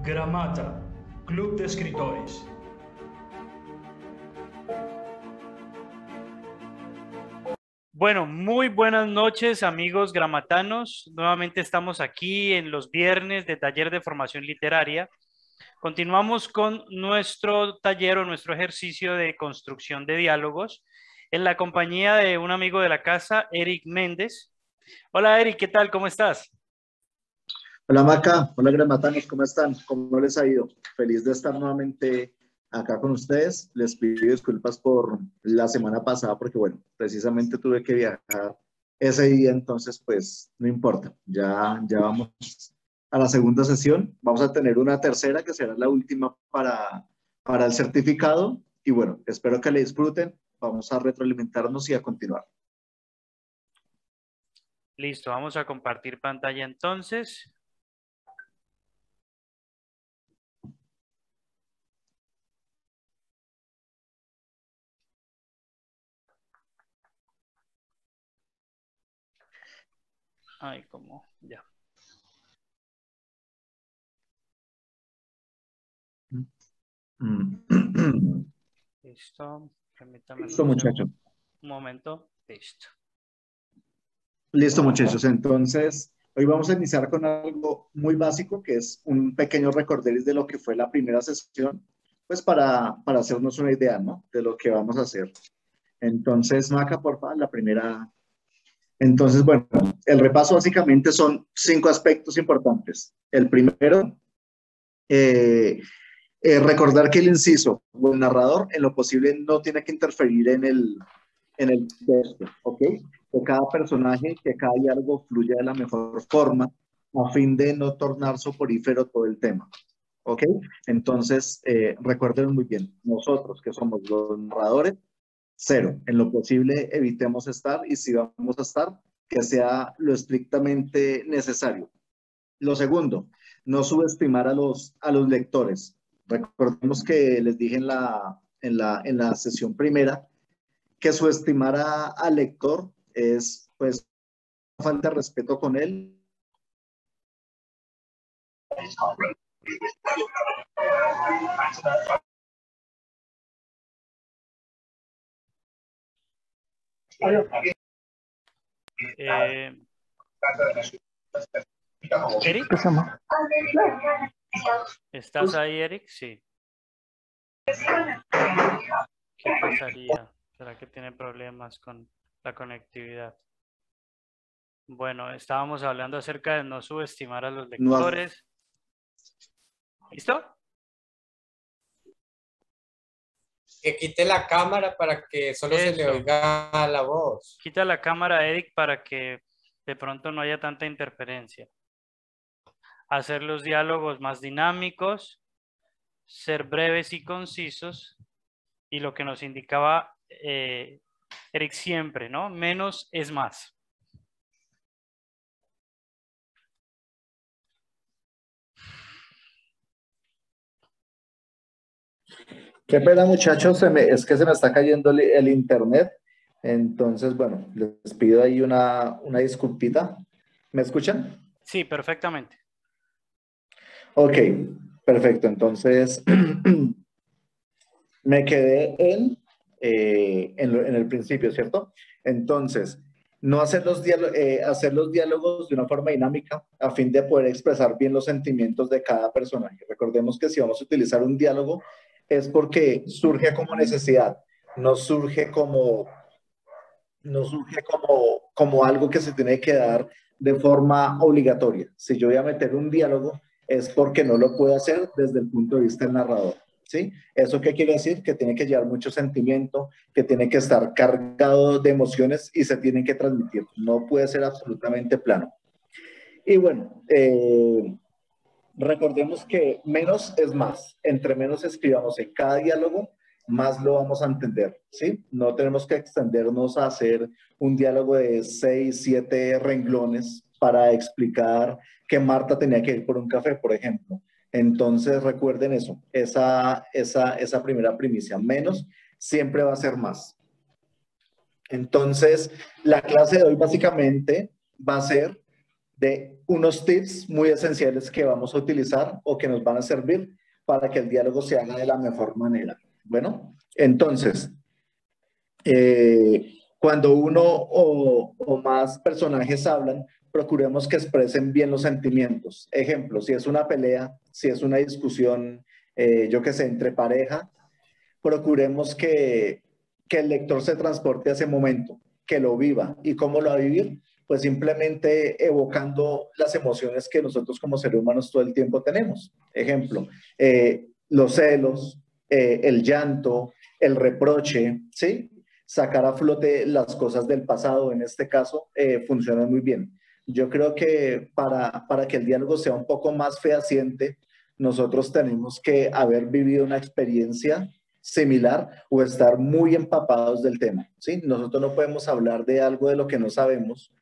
Gramata, Club de Escritores. Bueno, muy buenas noches, amigos gramatanos. Nuevamente estamos aquí en los viernes de taller de formación literaria. Continuamos con nuestro taller o nuestro ejercicio de construcción de diálogos en la compañía de un amigo de la casa, Eric Méndez. Hola, Eric, ¿qué tal? ¿Cómo estás? Hola Maca, hola gramatanos, ¿cómo están? ¿Cómo les ha ido? Feliz de estar nuevamente acá con ustedes. Les pido disculpas por la semana pasada porque, bueno, precisamente tuve que viajar ese día, entonces pues no importa. Ya vamos a la segunda sesión. Vamos a tener una tercera que será la última para el certificado. Y bueno, espero que le disfruten. Vamos a retroalimentarnos y a continuar. Listo, vamos a compartir pantalla entonces. Ay, cómo, ya. Listo, permítame Listo, un muchachos. segundo, un momento, listo. Listo, muchachos. Entonces, hoy vamos a iniciar con algo muy básico, que es un pequeño recorderis de lo que fue la primera sesión, pues para hacernos una idea, ¿no? De lo que vamos a hacer. Entonces, Maca, por favor, la primera. Entonces, bueno, el repaso básicamente son 5 aspectos importantes. El primero, eh, recordar que el inciso o el narrador, en lo posible, no tiene que interferir en el texto, ¿ok? Que cada personaje, que cada diálogo fluya de la mejor forma a fin de no tornar soporífero todo el tema, ¿ok? Entonces, recuerden muy bien, nosotros que somos los narradores, cero, en lo posible evitemos estar y si vamos a estar, que sea lo estrictamente necesario. Lo segundo, no subestimar a los lectores. Recordemos que les dije en la sesión primera que subestimar al lector es, pues, falta de respeto con él. Eric, ¿estás ahí, Eric? Sí. ¿Qué pasaría? ¿Será que tiene problemas con la conectividad? Bueno, estábamos hablando acerca de no subestimar a los No, lectores. ¿Listo? Que quite la cámara para que solo se le Eso. oiga la voz. Quita la cámara, Eric, para que de pronto no haya tanta interferencia. Hacer los diálogos más dinámicos, ser breves y concisos, y lo que nos indicaba Eric siempre, ¿no? Menos es más. qué pena, muchachos, es que se me está cayendo el internet. Entonces, bueno, les pido ahí una disculpita. ¿Me escuchan? Sí, perfectamente. Ok, perfecto. Entonces, me quedé en el principio, ¿cierto? Entonces, no hacer los diálogos de una forma dinámica a fin de poder expresar bien los sentimientos de cada personaje. Recordemos que si vamos a utilizar un diálogo es porque surge como necesidad, no surge como, no surge como algo que se tiene que dar de forma obligatoria. Si yo voy a meter un diálogo es porque no lo puedo hacer desde el punto de vista del narrador. ¿Sí? ¿Eso qué quiere decir? Que tiene que llevar mucho sentimiento, que tiene que estar cargado de emociones y se tienen que transmitir. No puede ser absolutamente plano. Y bueno, recordemos que menos es más. Entre menos escribamos en cada diálogo, más lo vamos a entender, ¿sí? No tenemos que extendernos a hacer un diálogo de 6, 7 renglones para explicar que Marta tenía que ir por un café, por ejemplo. Entonces, recuerden eso, esa primera primicia. Menos siempre va a ser más. Entonces, la clase de hoy básicamente va a ser de unos tips muy esenciales que vamos a utilizar o que nos van a servir para que el diálogo se haga de la mejor manera. Bueno, entonces, cuando uno o más personajes hablan, procuremos que expresen bien los sentimientos. Ejemplo, si es una pelea, si es una discusión, yo qué sé, entre pareja, procuremos que el lector se transporte a ese momento, que lo viva. ¿Y cómo lo va a vivir? Pues simplemente evocando las emociones que nosotros como seres humanos todo el tiempo tenemos. Ejemplo, los celos, el llanto, el reproche, ¿sí? Sacar a flote las cosas del pasado, en este caso, funciona muy bien. Yo creo que para que el diálogo sea un poco más fehaciente, nosotros tenemos que haber vivido una experiencia similar o estar muy empapados del tema, ¿sí? Nosotros no podemos hablar de algo de lo que no sabemos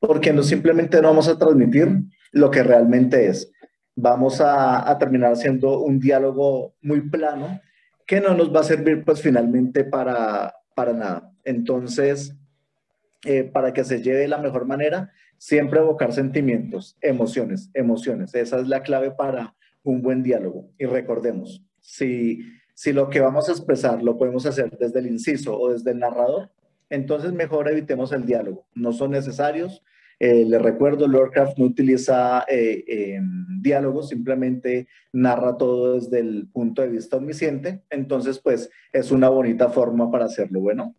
porque no, simplemente no vamos a transmitir lo que realmente es. Vamos a terminar siendo un diálogo muy plano que no nos va a servir pues finalmente para nada. Entonces, para que se lleve de la mejor manera, siempre evocar sentimientos, emociones, emociones. Esa es la clave para un buen diálogo. Y recordemos, si lo que vamos a expresar lo podemos hacer desde el inciso o desde el narrador, entonces mejor evitemos el diálogo. No son necesarios. Les recuerdo, Lovecraft no utiliza diálogos, simplemente narra todo desde el punto de vista omnisciente. Entonces, pues, es una bonita forma para hacerlo. Bueno,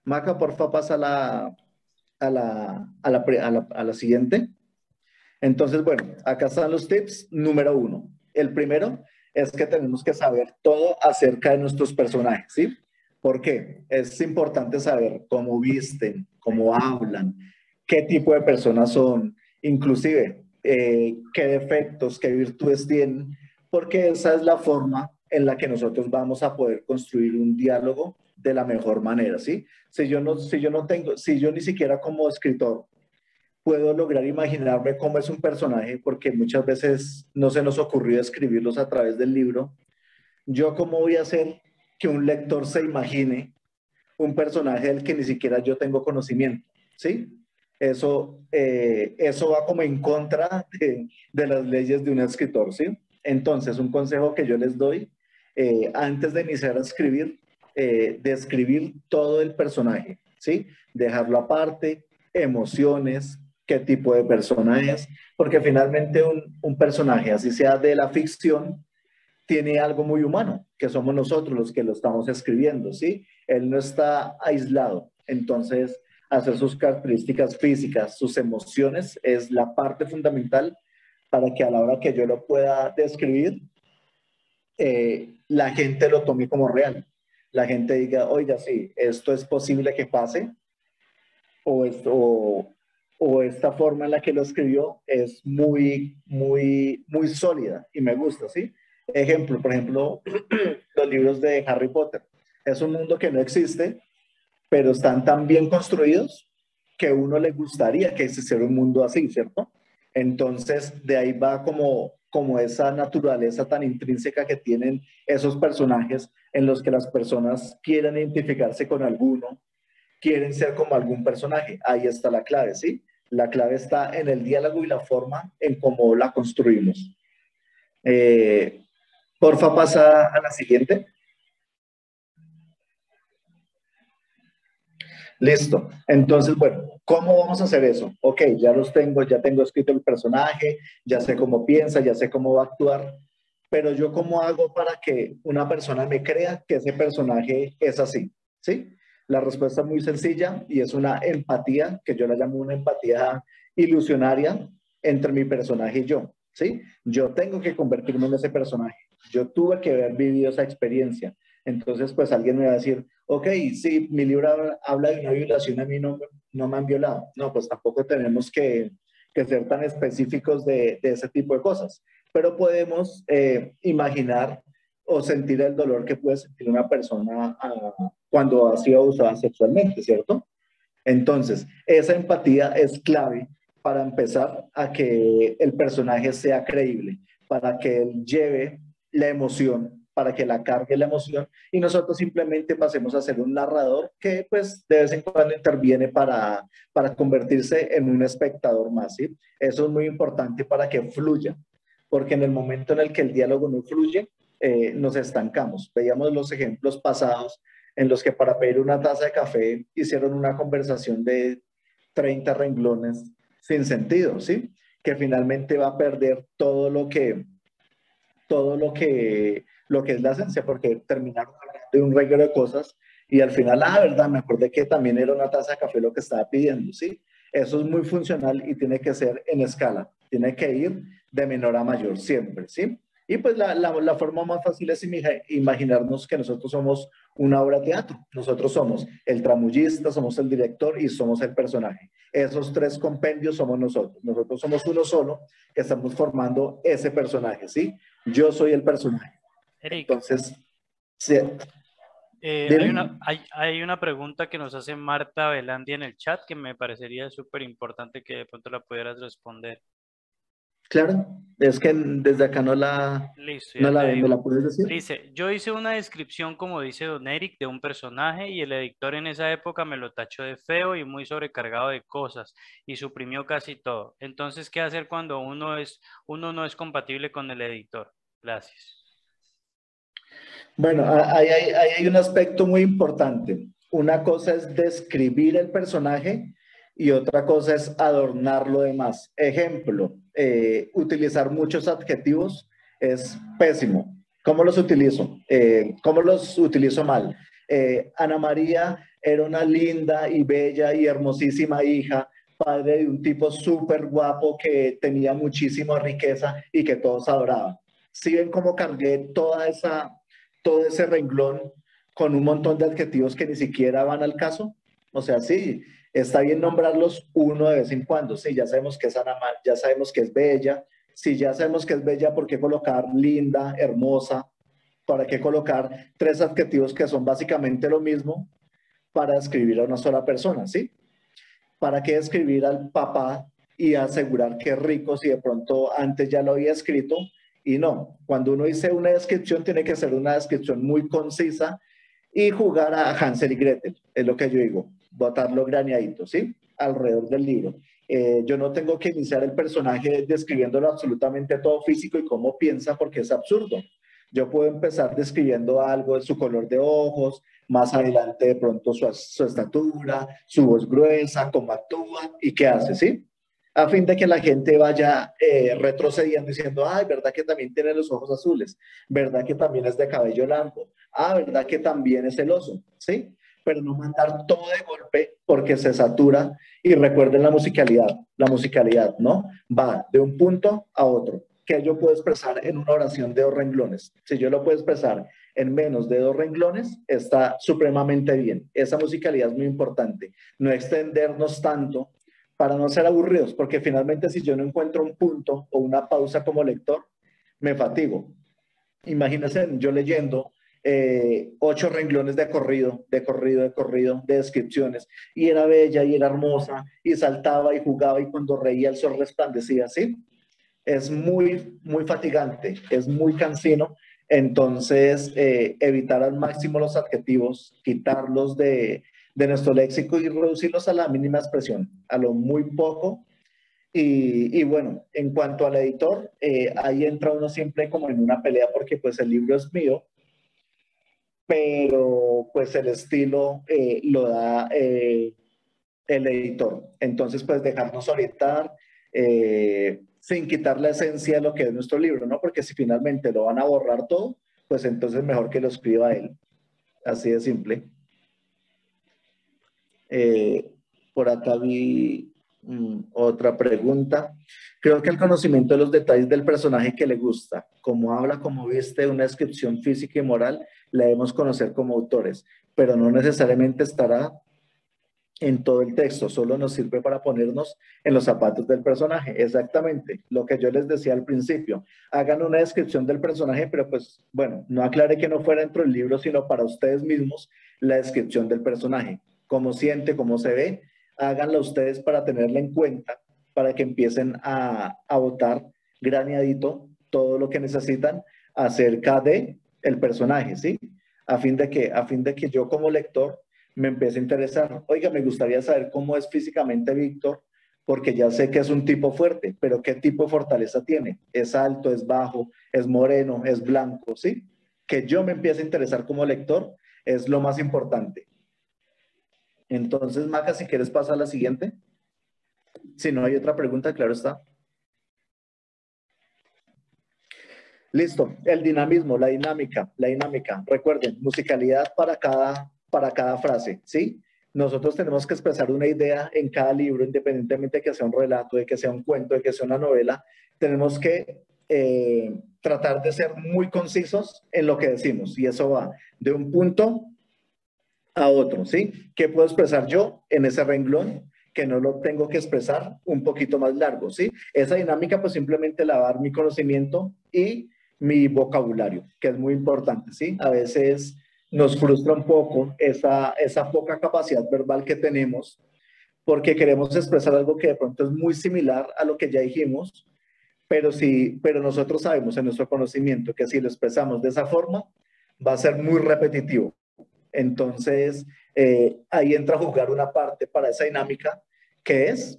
Maca, porfa, pasa a la siguiente. Entonces, bueno, acá están los tips. Número 1. El primero es que tenemos que saber todo acerca de nuestros personajes, ¿sí? ¿Por qué? Es importante saber cómo visten, cómo hablan, qué tipo de personas son, inclusive qué defectos, qué virtudes tienen, porque esa es la forma en la que nosotros vamos a poder construir un diálogo de la mejor manera, ¿sí? Si yo ni siquiera como escritor puedo lograr imaginarme cómo es un personaje, porque muchas veces no se nos ocurrió escribirlos a través del libro, yo cómo voy a hacer que un lector se imagine un personaje del que ni siquiera yo tengo conocimiento, ¿sí? Eso va como en contra de las leyes de un escritor, ¿sí? Entonces, un consejo que yo les doy, antes de iniciar a escribir, describir todo el personaje, ¿sí? Dejarlo aparte, emociones, qué tipo de persona es, porque finalmente un personaje, así sea de la ficción, tiene algo muy humano, que somos nosotros los que lo estamos escribiendo, ¿sí? Él no está aislado. Entonces, hacer sus características físicas, sus emociones, es la parte fundamental para que a la hora que yo lo pueda describir, la gente lo tome como real. La gente diga, oiga, sí, esto es posible que pase, o esta forma en la que lo escribió es muy sólida y me gusta, ¿sí? Ejemplo, por ejemplo, los libros de Harry Potter. Es un mundo que no existe, pero están tan bien construidos que a uno le gustaría que existiera un mundo así, ¿cierto? Entonces, de ahí va como esa naturaleza tan intrínseca que tienen esos personajes en los que las personas quieren identificarse con alguno, quieren ser como algún personaje. Ahí está la clave, ¿sí? La clave está en el diálogo y la forma en cómo la construimos. Eh, Porfa, pasa a la siguiente. Listo. Entonces, bueno, ¿cómo vamos a hacer eso? Ok, ya tengo escrito el personaje, ya sé cómo piensa, ya sé cómo va a actuar, pero yo cómo hago para que una persona me crea que ese personaje es así, ¿sí? La respuesta es muy sencilla y es una empatía, que yo la llamo una empatía ilusionaria entre mi personaje y yo, ¿sí? Yo tengo que convertirme en ese personaje. Yo tuve que haber vivido esa experiencia. Entonces, pues alguien me va a decir, ok, sí, mi libro habla de una violación, a mí no me han violado. No, pues tampoco tenemos que ser tan específicos de ese tipo de cosas, pero podemos imaginar o sentir el dolor que puede sentir una persona cuando ha sido abusada sexualmente, ¿cierto? Entonces, esa empatía es clave para empezar a que el personaje sea creíble, para que él lleve la emoción para que la cargue la emoción y nosotros simplemente pasemos a ser un narrador que pues de vez en cuando interviene para convertirse en un espectador más, ¿sí? Eso es muy importante para que fluya, porque en el momento en el que el diálogo no fluye, nos estancamos. Veíamos los ejemplos pasados en los que para pedir una taza de café hicieron una conversación de 30 renglones sin sentido, ¿sí? Que finalmente va a perder lo que es la esencia, porque terminaron hablando de un reguero de cosas y al final, verdad, me acordé que también era una taza de café lo que estaba pidiendo, ¿sí? Eso es muy funcional y tiene que ser en escala, tiene que ir de menor a mayor siempre, ¿sí? Y pues la forma más fácil es imaginarnos que nosotros somos una obra de teatro. Nosotros somos el tramullista, somos el director y somos el personaje. Esos tres compendios somos nosotros. Nosotros somos uno solo que estamos formando ese personaje, ¿sí? Yo soy el personaje. Eric, Entonces, sí, dime. hay una pregunta que nos hace Marta Velandi en el chat que me parecería súper importante que de pronto la pudieras responder. Claro, es que desde acá Listo, ya no la te ven, ¿me la digo. puedes decir? Dice, yo hice una descripción, como dice Don Eric, de un personaje y el editor en esa época me lo tachó de feo y muy sobrecargado de cosas y suprimió casi todo. Entonces, ¿qué hacer cuando uno no es compatible con el editor? Gracias. Bueno, ahí hay un aspecto muy importante. Una cosa es describir el personaje y otra cosa es adornar lo demás. Ejemplo, utilizar muchos adjetivos es pésimo. ¿Cómo los utilizo? ¿Cómo los utilizo mal? Ana María era una linda y bella y hermosísima hija, padre de un tipo súper guapo que tenía muchísima riqueza y que todos adoraban. ¿Sí ven cómo cargué todo ese renglón con un montón de adjetivos que ni siquiera van al caso? O sea, sí, está bien nombrarlos uno de vez en cuando. Sí, ya sabemos que es Ana Mar, ya sabemos que es bella. Sí, ya sabemos que es bella, ¿por qué colocar linda, hermosa? ¿Para qué colocar tres adjetivos que son básicamente lo mismo para describir a una sola persona? ¿Sí? ¿Para qué escribir al papá y asegurar que es rico si de pronto antes ya lo había escrito? Y no, cuando uno dice una descripción tiene que ser una descripción muy concisa y jugar a Hansel y Gretel, es lo que yo digo, botarlo graneadito, ¿sí? Alrededor del libro. Yo no tengo que iniciar el personaje describiéndolo absolutamente todo físico y cómo piensa porque es absurdo. Yo puedo empezar describiendo algo de su color de ojos, más adelante de pronto su estatura, su voz gruesa, cómo actúa y qué hace, ¿sí? A fin de que la gente vaya retrocediendo diciendo, ay, ¿verdad que también tiene los ojos azules? ¿Verdad que también es de cabello largo? Ah, ¿verdad que también es celoso? ¿Sí? Pero no mandar todo de golpe porque se satura y recuerden la musicalidad, ¿no? Va de un punto a otro, que yo puedo expresar en una oración de 2 renglones. Si yo lo puedo expresar en menos de 2 renglones, está supremamente bien. Esa musicalidad es muy importante. No extendernos tanto para no ser aburridos, porque finalmente si yo no encuentro un punto o una pausa como lector, me fatigo. Imagínense yo leyendo 8 renglones de descripciones, y era bella y era hermosa, y saltaba y jugaba, y cuando reía el sol resplandecía, ¿sí? Es muy fatigante, es muy cansino. Entonces, evitar al máximo los adjetivos, quitarlos de nuestro léxico y reducirlos a la mínima expresión, a lo muy poco. Y bueno, en cuanto al editor, ahí entra uno siempre como en una pelea porque pues el libro es mío, pero pues el estilo lo da el editor. Entonces, pues dejarnos orientar sin quitar la esencia de lo que es nuestro libro, ¿no? Porque si finalmente lo van a borrar todo, pues entonces mejor que lo escriba él. Así de simple. Eh, por acá vi otra pregunta. Creo que el conocimiento de los detalles del personaje que le gusta, como habla, como viste, una descripción física y moral, la debemos conocer como autores, pero no necesariamente estará en todo el texto, solo nos sirve para ponernos en los zapatos del personaje. Exactamente, lo que yo les decía al principio. Hagan una descripción del personaje, pero pues bueno, no aclaré que no fuera dentro del libro, sino para ustedes mismos la descripción del personaje. Cómo siente, cómo se ve, háganla ustedes para tenerla en cuenta, para que empiecen a votar graneadito todo lo que necesitan acerca de el personaje, ¿sí? A fin de que yo como lector me empiece a interesar. Oiga, me gustaría saber cómo es físicamente Víctor, porque ya sé que es un tipo fuerte, pero ¿qué tipo de fortaleza tiene? ¿Es alto, es bajo, es moreno, es blanco, ¿sí? Que yo me empiece a interesar como lector es lo más importante. Entonces, Maca, si quieres pasar a la siguiente. Si no hay otra pregunta, claro está. Listo, el dinamismo, la dinámica. Recuerden, musicalidad para cada frase, ¿sí? Nosotros tenemos que expresar una idea en cada libro, independientemente de que sea un relato, de que sea un cuento, de que sea una novela. Tenemos que tratar de ser muy concisos en lo que decimos y eso va de un punto a otro, ¿sí? ¿Qué puedo expresar yo en ese renglón que no lo tengo que expresar un poquito más largo, ¿sí? Esa dinámica pues simplemente la va a dar mi conocimiento y mi vocabulario, que es muy importante, ¿sí? A veces nos frustra un poco esa poca capacidad verbal que tenemos porque queremos expresar algo que de pronto es muy similar a lo que ya dijimos, pero sí, pero nosotros sabemos en nuestro conocimiento que si lo expresamos de esa forma, va a ser muy repetitivo. Entonces, ahí entra a jugar una parte para esa dinámica que es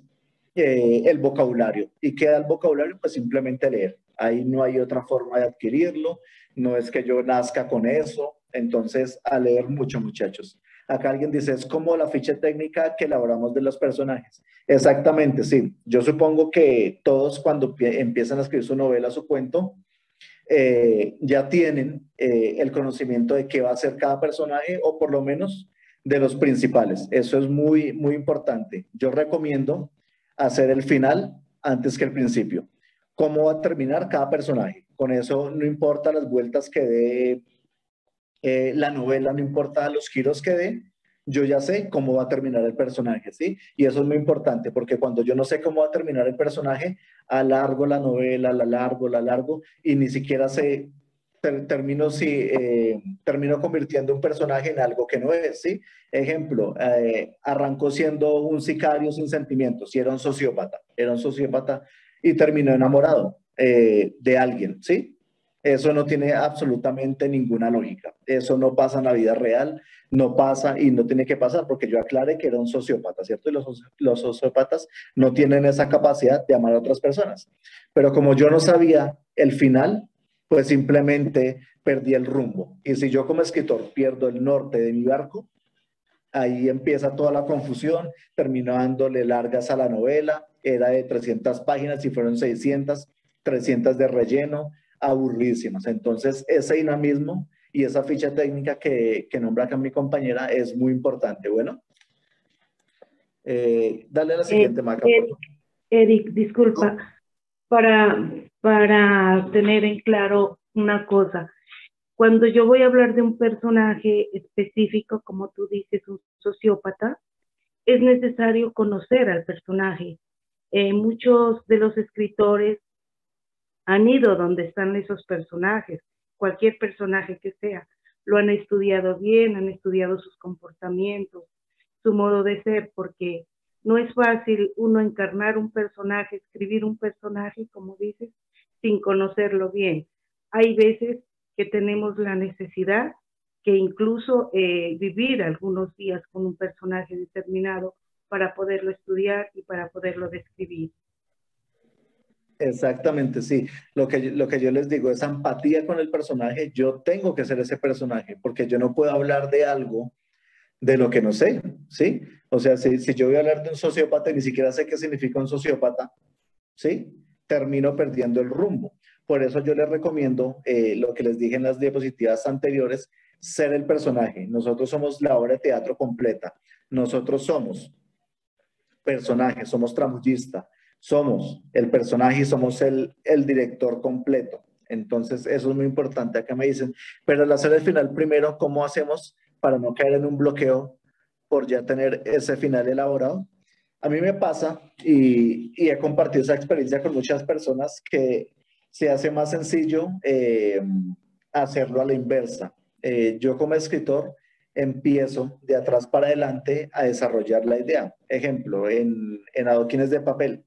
el vocabulario. ¿Y qué da el vocabulario? Pues simplemente leer. Ahí no hay otra forma de adquirirlo, no es que yo nazca con eso. Entonces, a leer mucho, muchachos. Acá alguien dice, es como la ficha técnica que elaboramos de los personajes. Exactamente, sí. Yo supongo que todos cuando empiezan a escribir su novela, su cuento, ya tienen el conocimiento de qué va a ser cada personaje o por lo menos de los principales. Eso es muy, muy importante. Yo recomiendo hacer el final antes que el principio. ¿Cómo va a terminar cada personaje? Con eso no importa las vueltas que dé la novela, no importa los giros que dé, yo ya sé cómo va a terminar el personaje, ¿sí? Y eso es muy importante, porque cuando yo no sé cómo va a terminar el personaje, alargo la novela, la largo, y ni siquiera sé, termino convirtiendo un personaje en algo que no es, ¿sí? Ejemplo, arrancó siendo un sicario sin sentimientos, y era un sociópata y terminó enamorado de alguien, ¿sí? Eso no tiene absolutamente ninguna lógica. Eso no pasa en la vida real, no pasa y no tiene que pasar porque yo aclaré que era un sociópata, ¿cierto? Y los sociópatas no tienen esa capacidad de amar a otras personas. Pero como yo no sabía el final, pues simplemente perdí el rumbo. Y si yo como escritor pierdo el norte de mi barco, ahí empieza toda la confusión, termino dándole largas a la novela, era de 300 páginas y fueron 600, 300 de relleno, aburridísimas. Entonces, ese dinamismo y esa ficha técnica que nombra acá mi compañera es muy importante. Bueno, dale a la siguiente, Maca, por Eric, favor. Eric, disculpa, para tener en claro una cosa. Cuando yo voy a hablar de un personaje específico, como tú dices, un sociópata, es necesario conocer al personaje. Muchos de los escritores han ido donde están esos personajes, cualquier personaje que sea, lo han estudiado bien, han estudiado sus comportamientos, su modo de ser, porque no es fácil uno encarnar un personaje, escribir un personaje, como dices, sin conocerlo bien. Hay veces que tenemos la necesidad que incluso vivir algunos días con un personaje determinado para poderlo estudiar y para poderlo describir. Exactamente, sí. Lo que yo les digo es empatía con el personaje. Yo tengo que ser ese personaje porque yo no puedo hablar de algo de lo que no sé, ¿sí? O sea, si yo voy a hablar de un sociópata y ni siquiera sé qué significa un sociópata, ¿sí? Termino perdiendo el rumbo. Por eso yo les recomiendo lo que les dije en las diapositivas anteriores, ser el personaje. Nosotros somos la obra de teatro completa. Nosotros somos personaje, somos tramoyista, somos el personaje y somos el director completo. Entonces, eso es muy importante. Acá me dicen, pero al hacer el final primero, ¿cómo hacemos para no caer en un bloqueo por ya tener ese final elaborado? A mí me pasa y he compartido esa experiencia con muchas personas que se hace más sencillo hacerlo a la inversa. Yo como escritor empiezo de atrás para adelante a desarrollar la idea. Ejemplo, en Adoquines de papel,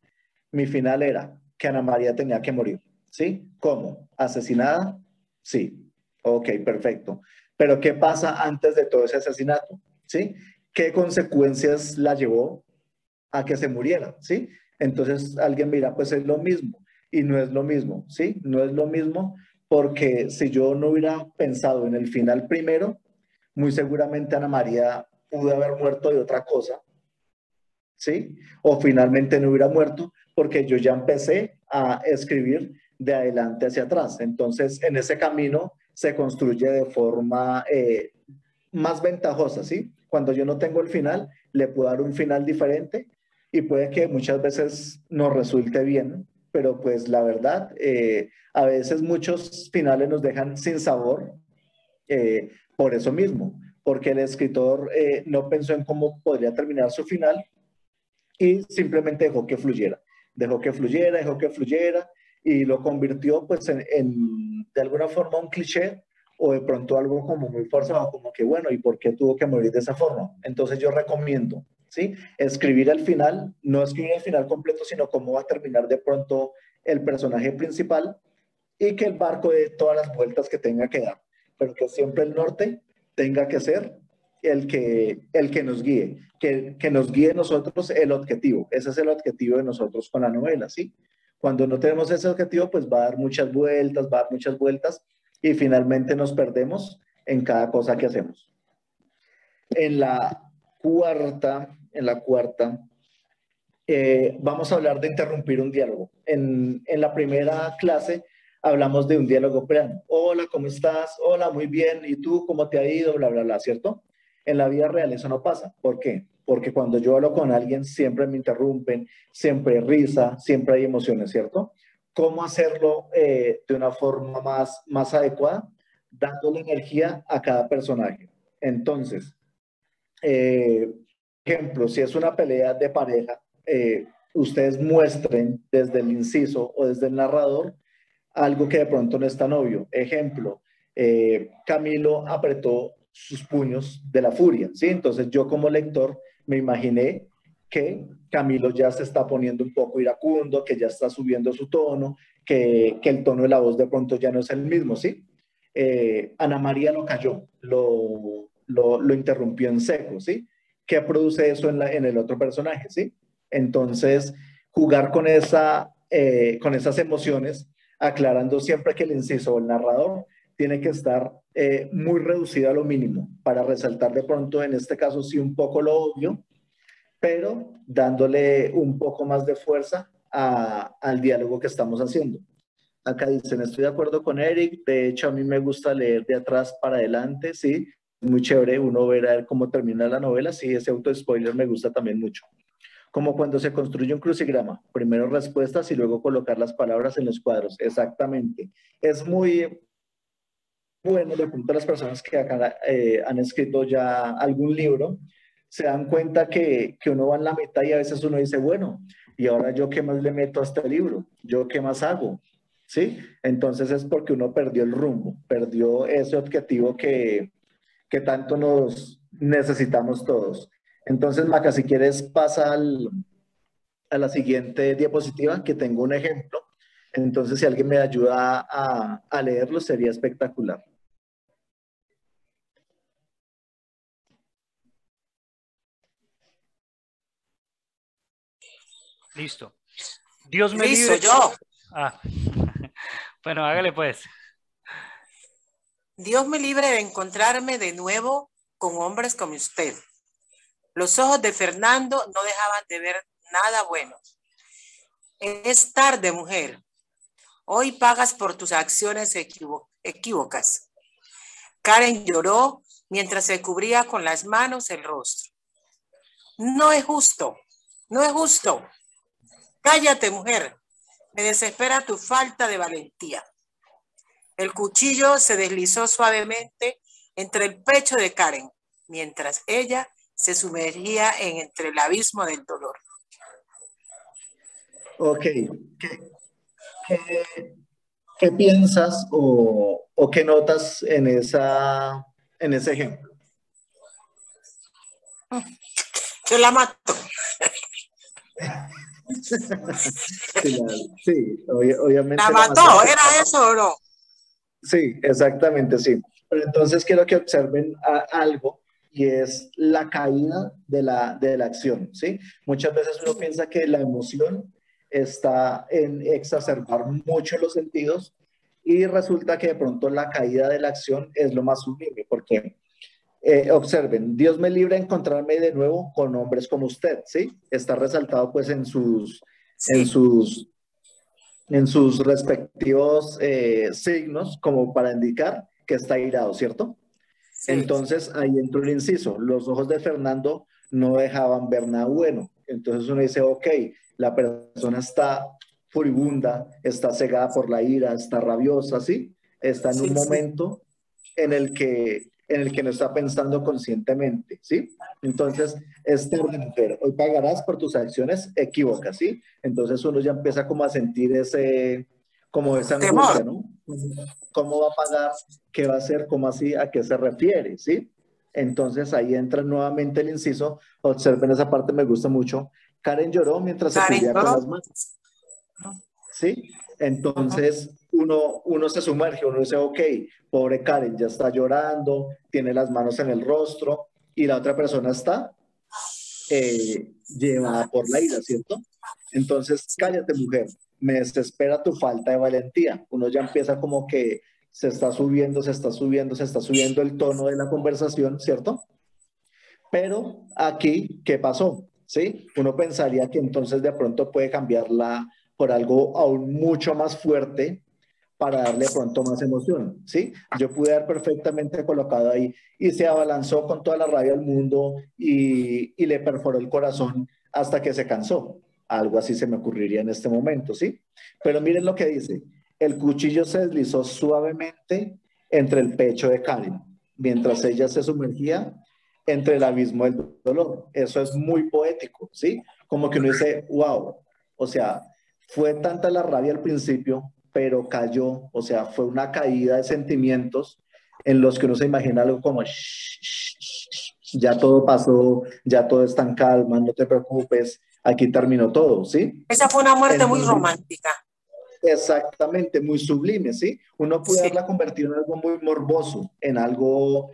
mi final era que Ana María tenía que morir. ¿Sí? ¿Cómo? ¿Asesinada? Sí. Ok, perfecto. Pero ¿qué pasa antes de todo ese asesinato? ¿Sí? ¿Qué consecuencias la llevó a que se muriera? ¿Sí? Entonces alguien mira, pues es lo mismo. Y no es lo mismo, ¿sí? No es lo mismo porque si yo no hubiera pensado en el final primero, muy seguramente Ana María pudo haber muerto de otra cosa, ¿sí? O finalmente no hubiera muerto porque yo ya empecé a escribir de adelante hacia atrás. Entonces, en ese camino se construye de forma más ventajosa, ¿sí? Cuando yo no tengo el final, le puedo dar un final diferente y puede que muchas veces nos resulte bien, pero pues la verdad, a veces muchos finales nos dejan sin sabor por eso mismo, porque el escritor no pensó en cómo podría terminar su final y simplemente dejó que fluyera, dejó que fluyera y lo convirtió pues de alguna forma un cliché o de pronto algo como muy forzado, como que bueno, ¿y por qué tuvo que morir de esa forma? Entonces yo recomiendo, ¿sí? Escribir al final, no escribir el final completo, sino cómo va a terminar de pronto el personaje principal y que el barco dé todas las vueltas que tenga que dar, pero que siempre el norte tenga que ser el que nos guíe, que nos guíe nosotros el objetivo. Ese es el objetivo de nosotros con la novela, ¿sí? Cuando no tenemos ese objetivo, pues va a dar muchas vueltas, va a dar muchas vueltas y finalmente nos perdemos en cada cosa que hacemos. En la cuarta, vamos a hablar de interrumpir un diálogo. En la primera clase hablamos de un diálogo plano. Hola, ¿cómo estás? Hola, muy bien. ¿Y tú cómo te ha ido? Bla, bla, bla, ¿cierto? En la vida real eso no pasa. ¿Por qué? Porque cuando yo hablo con alguien siempre me interrumpen, siempre hay risa, siempre hay emociones, ¿cierto? ¿Cómo hacerlo de una forma más adecuada? Dándole energía a cada personaje. Entonces, eh, ejemplo, si es una pelea de pareja, ustedes muestren desde el inciso o desde el narrador algo que de pronto no es tan obvio. Ejemplo, Camilo apretó sus puños de la furia, ¿sí? Entonces yo como lector me imaginé que Camilo ya se está poniendo un poco iracundo, que ya está subiendo su tono, que el tono de la voz de pronto ya no es el mismo, ¿sí? Ana María lo cayó, lo interrumpió en seco, ¿sí? ¿Qué produce eso en el otro personaje, ¿sí? Entonces, jugar con esas emociones, aclarando siempre que el inciso o el narrador tiene que estar muy reducido a lo mínimo para resaltar de pronto, en este caso sí un poco lo obvio, pero dándole un poco más de fuerza al diálogo que estamos haciendo. Acá dicen, estoy de acuerdo con Eric, de hecho a mí me gusta leer de atrás para adelante, sí, es muy chévere uno ver a ver cómo termina la novela, sí, ese auto-spoiler me gusta también mucho. Como cuando se construye un crucigrama, primero respuestas y luego colocar las palabras en los cuadros, exactamente. Es muy bueno, de pronto las personas que acá han escrito ya algún libro, se dan cuenta que uno va en la mitad y a veces uno dice, bueno, ¿y ahora yo qué más le meto a este libro? ¿Yo qué más hago? ¿Sí? Entonces es porque uno perdió el rumbo, perdió ese objetivo que tanto nos necesitamos todos. Entonces, Maca, si quieres, pasa a la siguiente diapositiva, que tengo un ejemplo. Entonces, si alguien me ayuda a leerlo, sería espectacular. Listo. Dios me Listo, libre. yo. Ah. Bueno, hágale pues. Dios me libre de encontrarme de nuevo con hombres como usted. Los ojos de Fernando no dejaban de ver nada bueno. Es tarde, mujer. Hoy pagas por tus acciones equívocas. Karen lloró mientras se cubría con las manos el rostro. No es justo, no es justo. Cállate, mujer. Me desespera tu falta de valentía. El cuchillo se deslizó suavemente entre el pecho de Karen, mientras ella se sumergía entre el abismo del dolor. Ok, ¿qué piensas o qué notas en ese ejemplo? Yo la mato. Sí, obviamente ¿La la mató? mataste. ¿Era eso o no? Sí, exactamente, sí. Pero entonces quiero que observen algo y es la caída de la acción, ¿sí? Muchas veces uno piensa que la emoción está en exacerbar mucho los sentidos y resulta que de pronto la caída de la acción es lo más sublime, porque observen, Dios me libre de encontrarme de nuevo con hombres como usted, ¿sí? Está resaltado pues en Sí, sus en sus respectivos signos como para indicar que está airado, ¿cierto? sí. Entonces ahí entró el inciso. Los ojos de Fernando no dejaban ver nada bueno. Entonces uno dice, ok, la persona está furibunda, está cegada por la ira, está rabiosa, ¿sí? Está en Sí, un sí. momento en el que no está pensando conscientemente, ¿sí? Entonces, es tarde, mujer, hoy pagarás por tus acciones equívocas, ¿sí? Entonces uno ya empieza como a sentir como esa Temor. angustia, ¿no? ¿Cómo va a pagar? ¿Qué va a hacer? ¿Cómo así? ¿A qué se refiere? ¿Sí? Entonces ahí entra nuevamente el inciso. Observen esa parte, me gusta mucho. Karen lloró mientras se Karen cubría con lloró. las manos. ¿Sí? Entonces uno se sumerge, uno dice, ok, pobre Karen, ya está llorando, tiene las manos en el rostro y la otra persona está llevada por la ira, ¿cierto? Entonces, cállate, mujer, me desespera tu falta de valentía. Uno ya empieza como que se está subiendo, se está subiendo, se está subiendo el tono de la conversación, ¿cierto? Pero aquí, ¿qué pasó? ¿Sí? Uno pensaría que entonces de pronto puede cambiarla por algo aún mucho más fuerte para darle de pronto más emoción, ¿sí? Yo pude haber perfectamente colocado ahí y se abalanzó con toda la rabia del mundo y le perforó el corazón hasta que se cansó. Algo así se me ocurriría en este momento, ¿sí? Pero miren lo que dice. El cuchillo se deslizó suavemente entre el pecho de Karen, mientras ella se sumergía entre el abismo del dolor. Eso es muy poético, ¿sí? Como que uno dice, wow, o sea, fue tanta la rabia al principio, pero cayó, o sea, fue una caída de sentimientos en los que uno se imagina algo como, ya todo pasó, ya todo está en calma, no te preocupes, aquí terminó todo, ¿sí? Esa fue una muerte muy Entonces, romántica. exactamente, muy sublime, ¿sí? Uno puede Sí. haberla convertido en algo muy morboso, en algo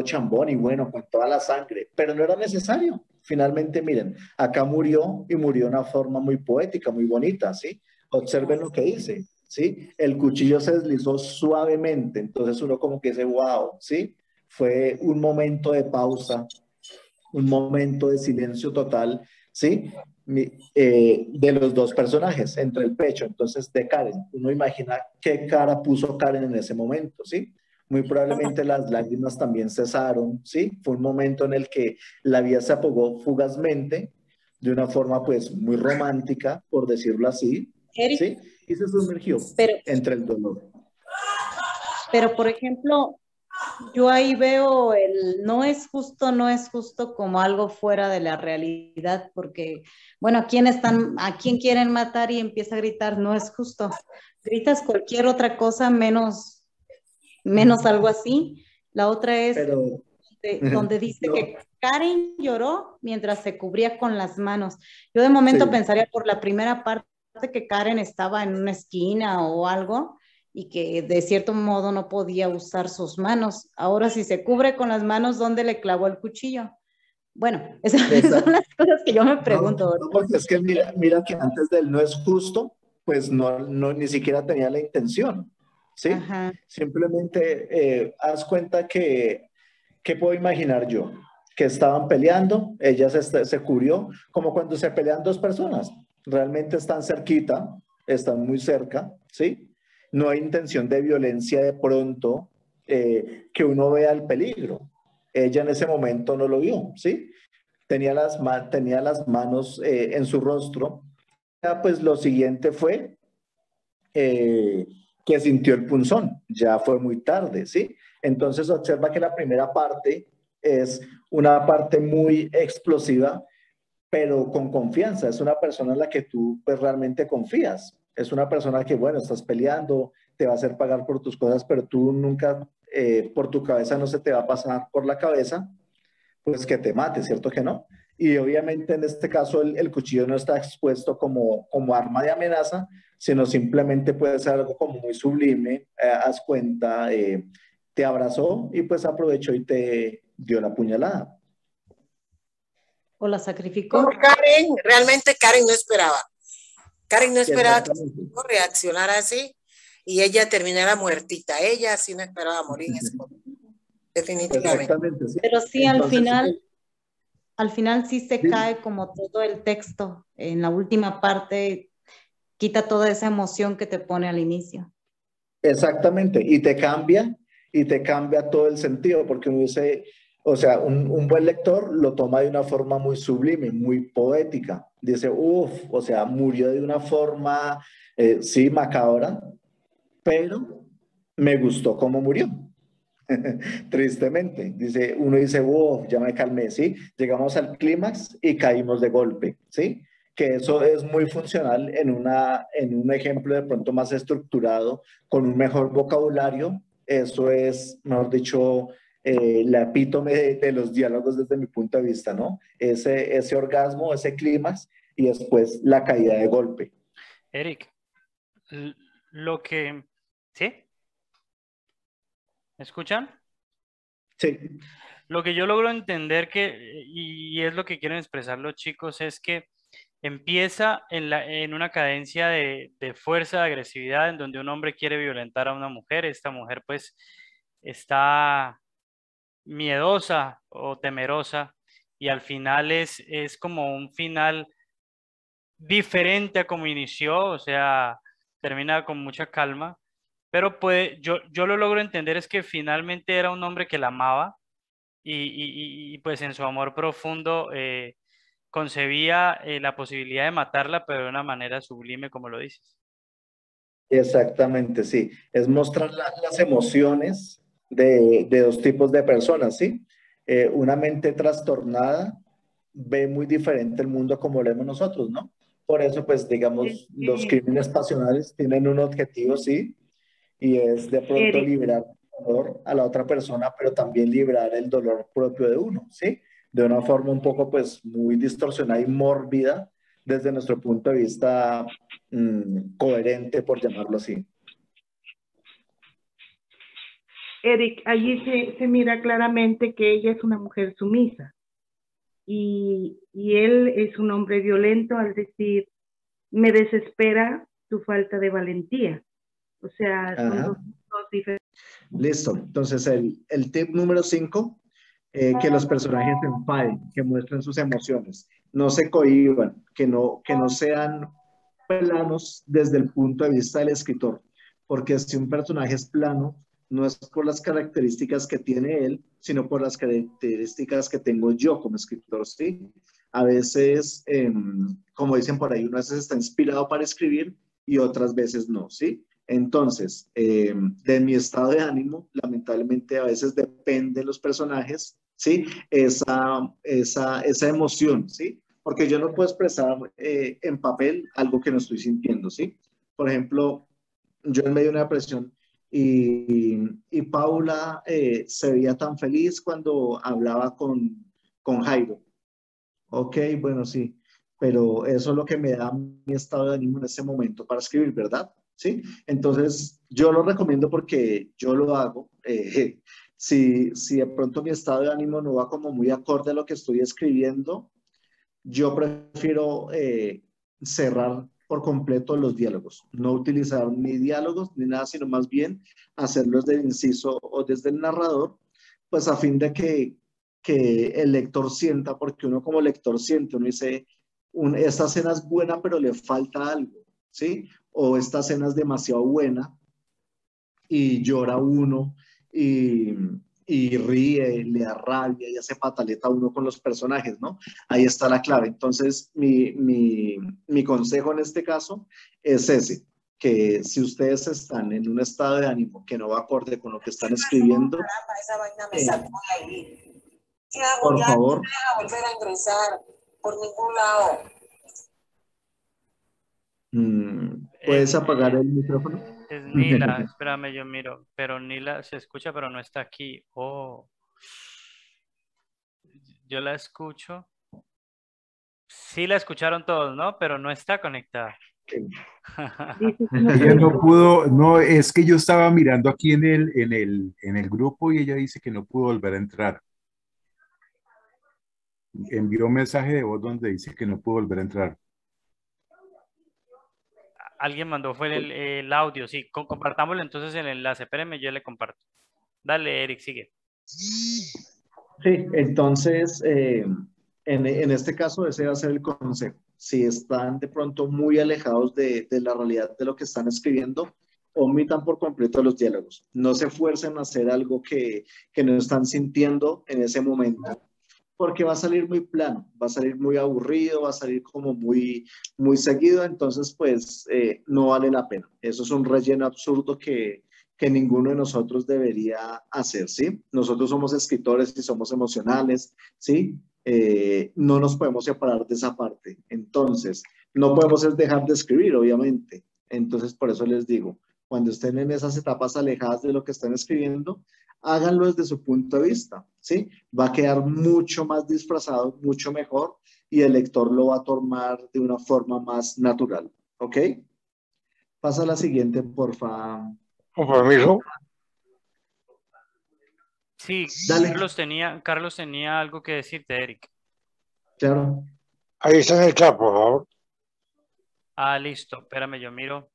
chambón y bueno, con toda la sangre, pero no era necesario. Finalmente, miren, acá murió y murió de una forma muy poética, muy bonita, ¿sí? Observen lo que dice, ¿sí? El cuchillo se deslizó suavemente, entonces uno como que dice, wow, ¿sí? Fue un momento de pausa, un momento de silencio total, ¿sí? De los dos personajes, entre el pecho, entonces de Karen. Uno imagina qué cara puso Karen en ese momento, ¿sí? Muy probablemente las lágrimas también cesaron, ¿sí? Fue un momento en el que la vida se apagó fugazmente, de una forma pues muy romántica, por decirlo así, Eric, ¿sí? Y se sumergió pero, entre el dolor. pero por ejemplo, yo ahí veo el no es justo como algo fuera de la realidad, porque, bueno, a quién quieren matar y empieza a gritar, no es justo. Gritas cualquier otra cosa menos algo así. La otra es Pero, donde dice no, que Karen lloró mientras se cubría con las manos. Yo de momento sí. pensaría por la primera parte que Karen estaba en una esquina o algo y que de cierto modo no podía usar sus manos. Ahora si se cubre con las manos, ¿dónde le clavó el cuchillo? Bueno, esas son las cosas que yo me No, pregunto. no, porque es que mira que antes del no es justo, pues ni siquiera tenía la intención, ¿sí? Ajá. Simplemente haz cuenta ¿qué puedo imaginar yo? Que estaban peleando, ella se cubrió, como cuando se pelean dos personas, realmente están cerquita, están muy cerca, ¿sí? No hay intención de violencia de pronto que uno vea el peligro. Ella en ese momento no lo vio, ¿sí? Tenía las manos en su rostro. Ya, pues lo siguiente fue eh, que sintió el punzón. Ya fue muy tarde, ¿sí? Entonces observa que la primera parte es una parte muy explosiva, pero con confianza. Es una persona en la que tú pues, realmente confías. Es una persona que, bueno, estás peleando, te va a hacer pagar por tus cosas, pero tú nunca, por tu cabeza no se te va a pasar por la cabeza pues que te mate, ¿cierto que no? Y obviamente en este caso el cuchillo no está expuesto como arma de amenaza, sino simplemente puede ser algo como muy sublime, haz cuenta, te abrazó y pues aprovechó y te dio la puñalada. ¿O la Como sacrificó? Karen, realmente Karen no esperaba. Karen no esperaba que Exactamente, reaccionara así y ella terminara muertita. Ella sí no esperaba morir en ese momento, definitivamente. exactamente, sí. Pero sí, Entonces, al final sí se sí, cae como todo el texto. En la última parte quita toda esa emoción que te pone al inicio. exactamente, y te cambia todo el sentido, porque uno dice, o sea, un buen lector lo toma de una forma muy sublime, muy poética. Dice, uff, o sea, murió de una forma, sí, macabra, pero me gustó cómo murió. Tristemente, dice, uno dice, wow, ya me calmé, ¿sí? Llegamos al clímax y caímos de golpe, ¿sí? Que eso es muy funcional en un ejemplo de pronto más estructurado, con un mejor vocabulario. Eso es, mejor dicho, la epítome de los diálogos desde mi punto de vista, ¿no? Ese orgasmo, ese clímax y después la caída de golpe. Eric, lo que... ¿Sí? ¿Me escuchan? Sí, Lo que yo logro entender y es lo que quieren expresar los chicos, es que empieza en una cadencia de fuerza, de agresividad, en donde un hombre quiere violentar a una mujer. Esta mujer pues está miedosa o temerosa y al final es como un final diferente a como inició, o sea, termina con mucha calma, pero yo lo logro entender es que finalmente era un hombre que la amaba y, pues en su amor profundo concebía la posibilidad de matarla, pero de una manera sublime, como lo dices. exactamente, sí. Es mostrar las emociones de dos tipos de personas, ¿sí? Una mente trastornada ve muy diferente el mundo como lo vemos nosotros, ¿no? Por eso, pues, Es digamos, los que, crímenes pasionales tienen un objetivo, sí, y es de pronto Eric, liberar el dolor a la otra persona, pero también liberar el dolor propio de uno, ¿sí? De una forma un poco, pues, muy distorsionada y mórbida desde nuestro punto de vista coherente, por llamarlo así. Eric, allí se mira claramente que ella es una mujer sumisa y él es un hombre violento al decir, me desespera tu falta de valentía. O sea, son Ajá. dos diferentes. Listo. Entonces, el tip número 5, que los personajes se enfaden, que muestren sus emociones, no se cohíban, que no sean planos desde el punto de vista del escritor, porque si un personaje es plano, no es por las características que tiene él, sino por las características que tengo yo como escritor, ¿sí? A veces, como dicen por ahí, uno a veces está inspirado para escribir y otras veces no, ¿sí? Entonces, de mi estado de ánimo, lamentablemente a veces depende de los personajes, ¿sí? Esa emoción, ¿sí? Porque yo no puedo expresar en papel algo que no estoy sintiendo, ¿sí? Por ejemplo, yo en medio de una depresión y Paula se veía tan feliz cuando hablaba con Jairo. Ok, bueno, sí, pero eso es lo que me da mi estado de ánimo en ese momento para escribir, ¿verdad? Sí, entonces yo lo recomiendo porque yo lo hago. Si de pronto mi estado de ánimo no va como muy acorde a lo que estoy escribiendo, yo prefiero cerrar por completo los diálogos, no utilizar ni diálogos ni nada, sino más bien hacerlos del inciso o desde el narrador, pues a fin de que el lector sienta, porque uno como lector siente, uno dice, esta escena es buena, pero le falta algo, ¿sí? O esta escena es demasiado buena y llora uno y, y ríe, le da rabia y hace pataleta a uno con los personajes, ¿no? Ahí está la clave. Entonces, mi consejo en este caso es ese, que si ustedes están en un estado de ánimo que no va acorde con lo que están escribiendo, Esa vaina me eh, sacó de ahí. ¿Qué hago por ya? No me favor, deja volver a ingresar por ningún lado. puedes En, apagar el micrófono. es Nila, espérame, yo miro, pero Nila se escucha, pero no está aquí. Oh, yo la escucho. Sí la escucharon todos, ¿no? Pero no está conectada. Dice que no Ella puede. no pudo, no, es que yo estaba mirando aquí en el grupo y ella dice que no pudo volver a entrar. Envió un mensaje de voz donde dice que no pudo volver a entrar. Alguien mandó fue el audio, sí. Compartámoslo entonces el enlace. Espérenme, yo le comparto. Dale, Eric, sigue. Sí, entonces, en este caso ese va a ser el consejo. Si están de pronto muy alejados de la realidad de lo que están escribiendo, omitan por completo los diálogos. No se esfuercen a hacer algo que no están sintiendo en ese momento, porque va a salir muy plano, va a salir muy aburrido, va a salir como muy seguido, entonces pues no vale la pena. Eso es un relleno absurdo que ninguno de nosotros debería hacer, ¿sí? Nosotros somos escritores y somos emocionales, ¿sí? No nos podemos separar de esa parte. Entonces, no podemos es dejar de escribir, obviamente. Entonces, por eso les digo, cuando estén en esas etapas alejadas de lo que están escribiendo, háganlo desde su punto de vista, ¿sí? Va a quedar mucho más disfrazado, mucho mejor, y el lector lo va a tomar de una forma más natural, ¿ok? Pasa a la siguiente, porfa. Con permiso. Sí, Dale, Carlos tenía algo que decirte, Eric. claro. Ahí está en el chat, por favor. Ah, listo. Espérame, yo miro.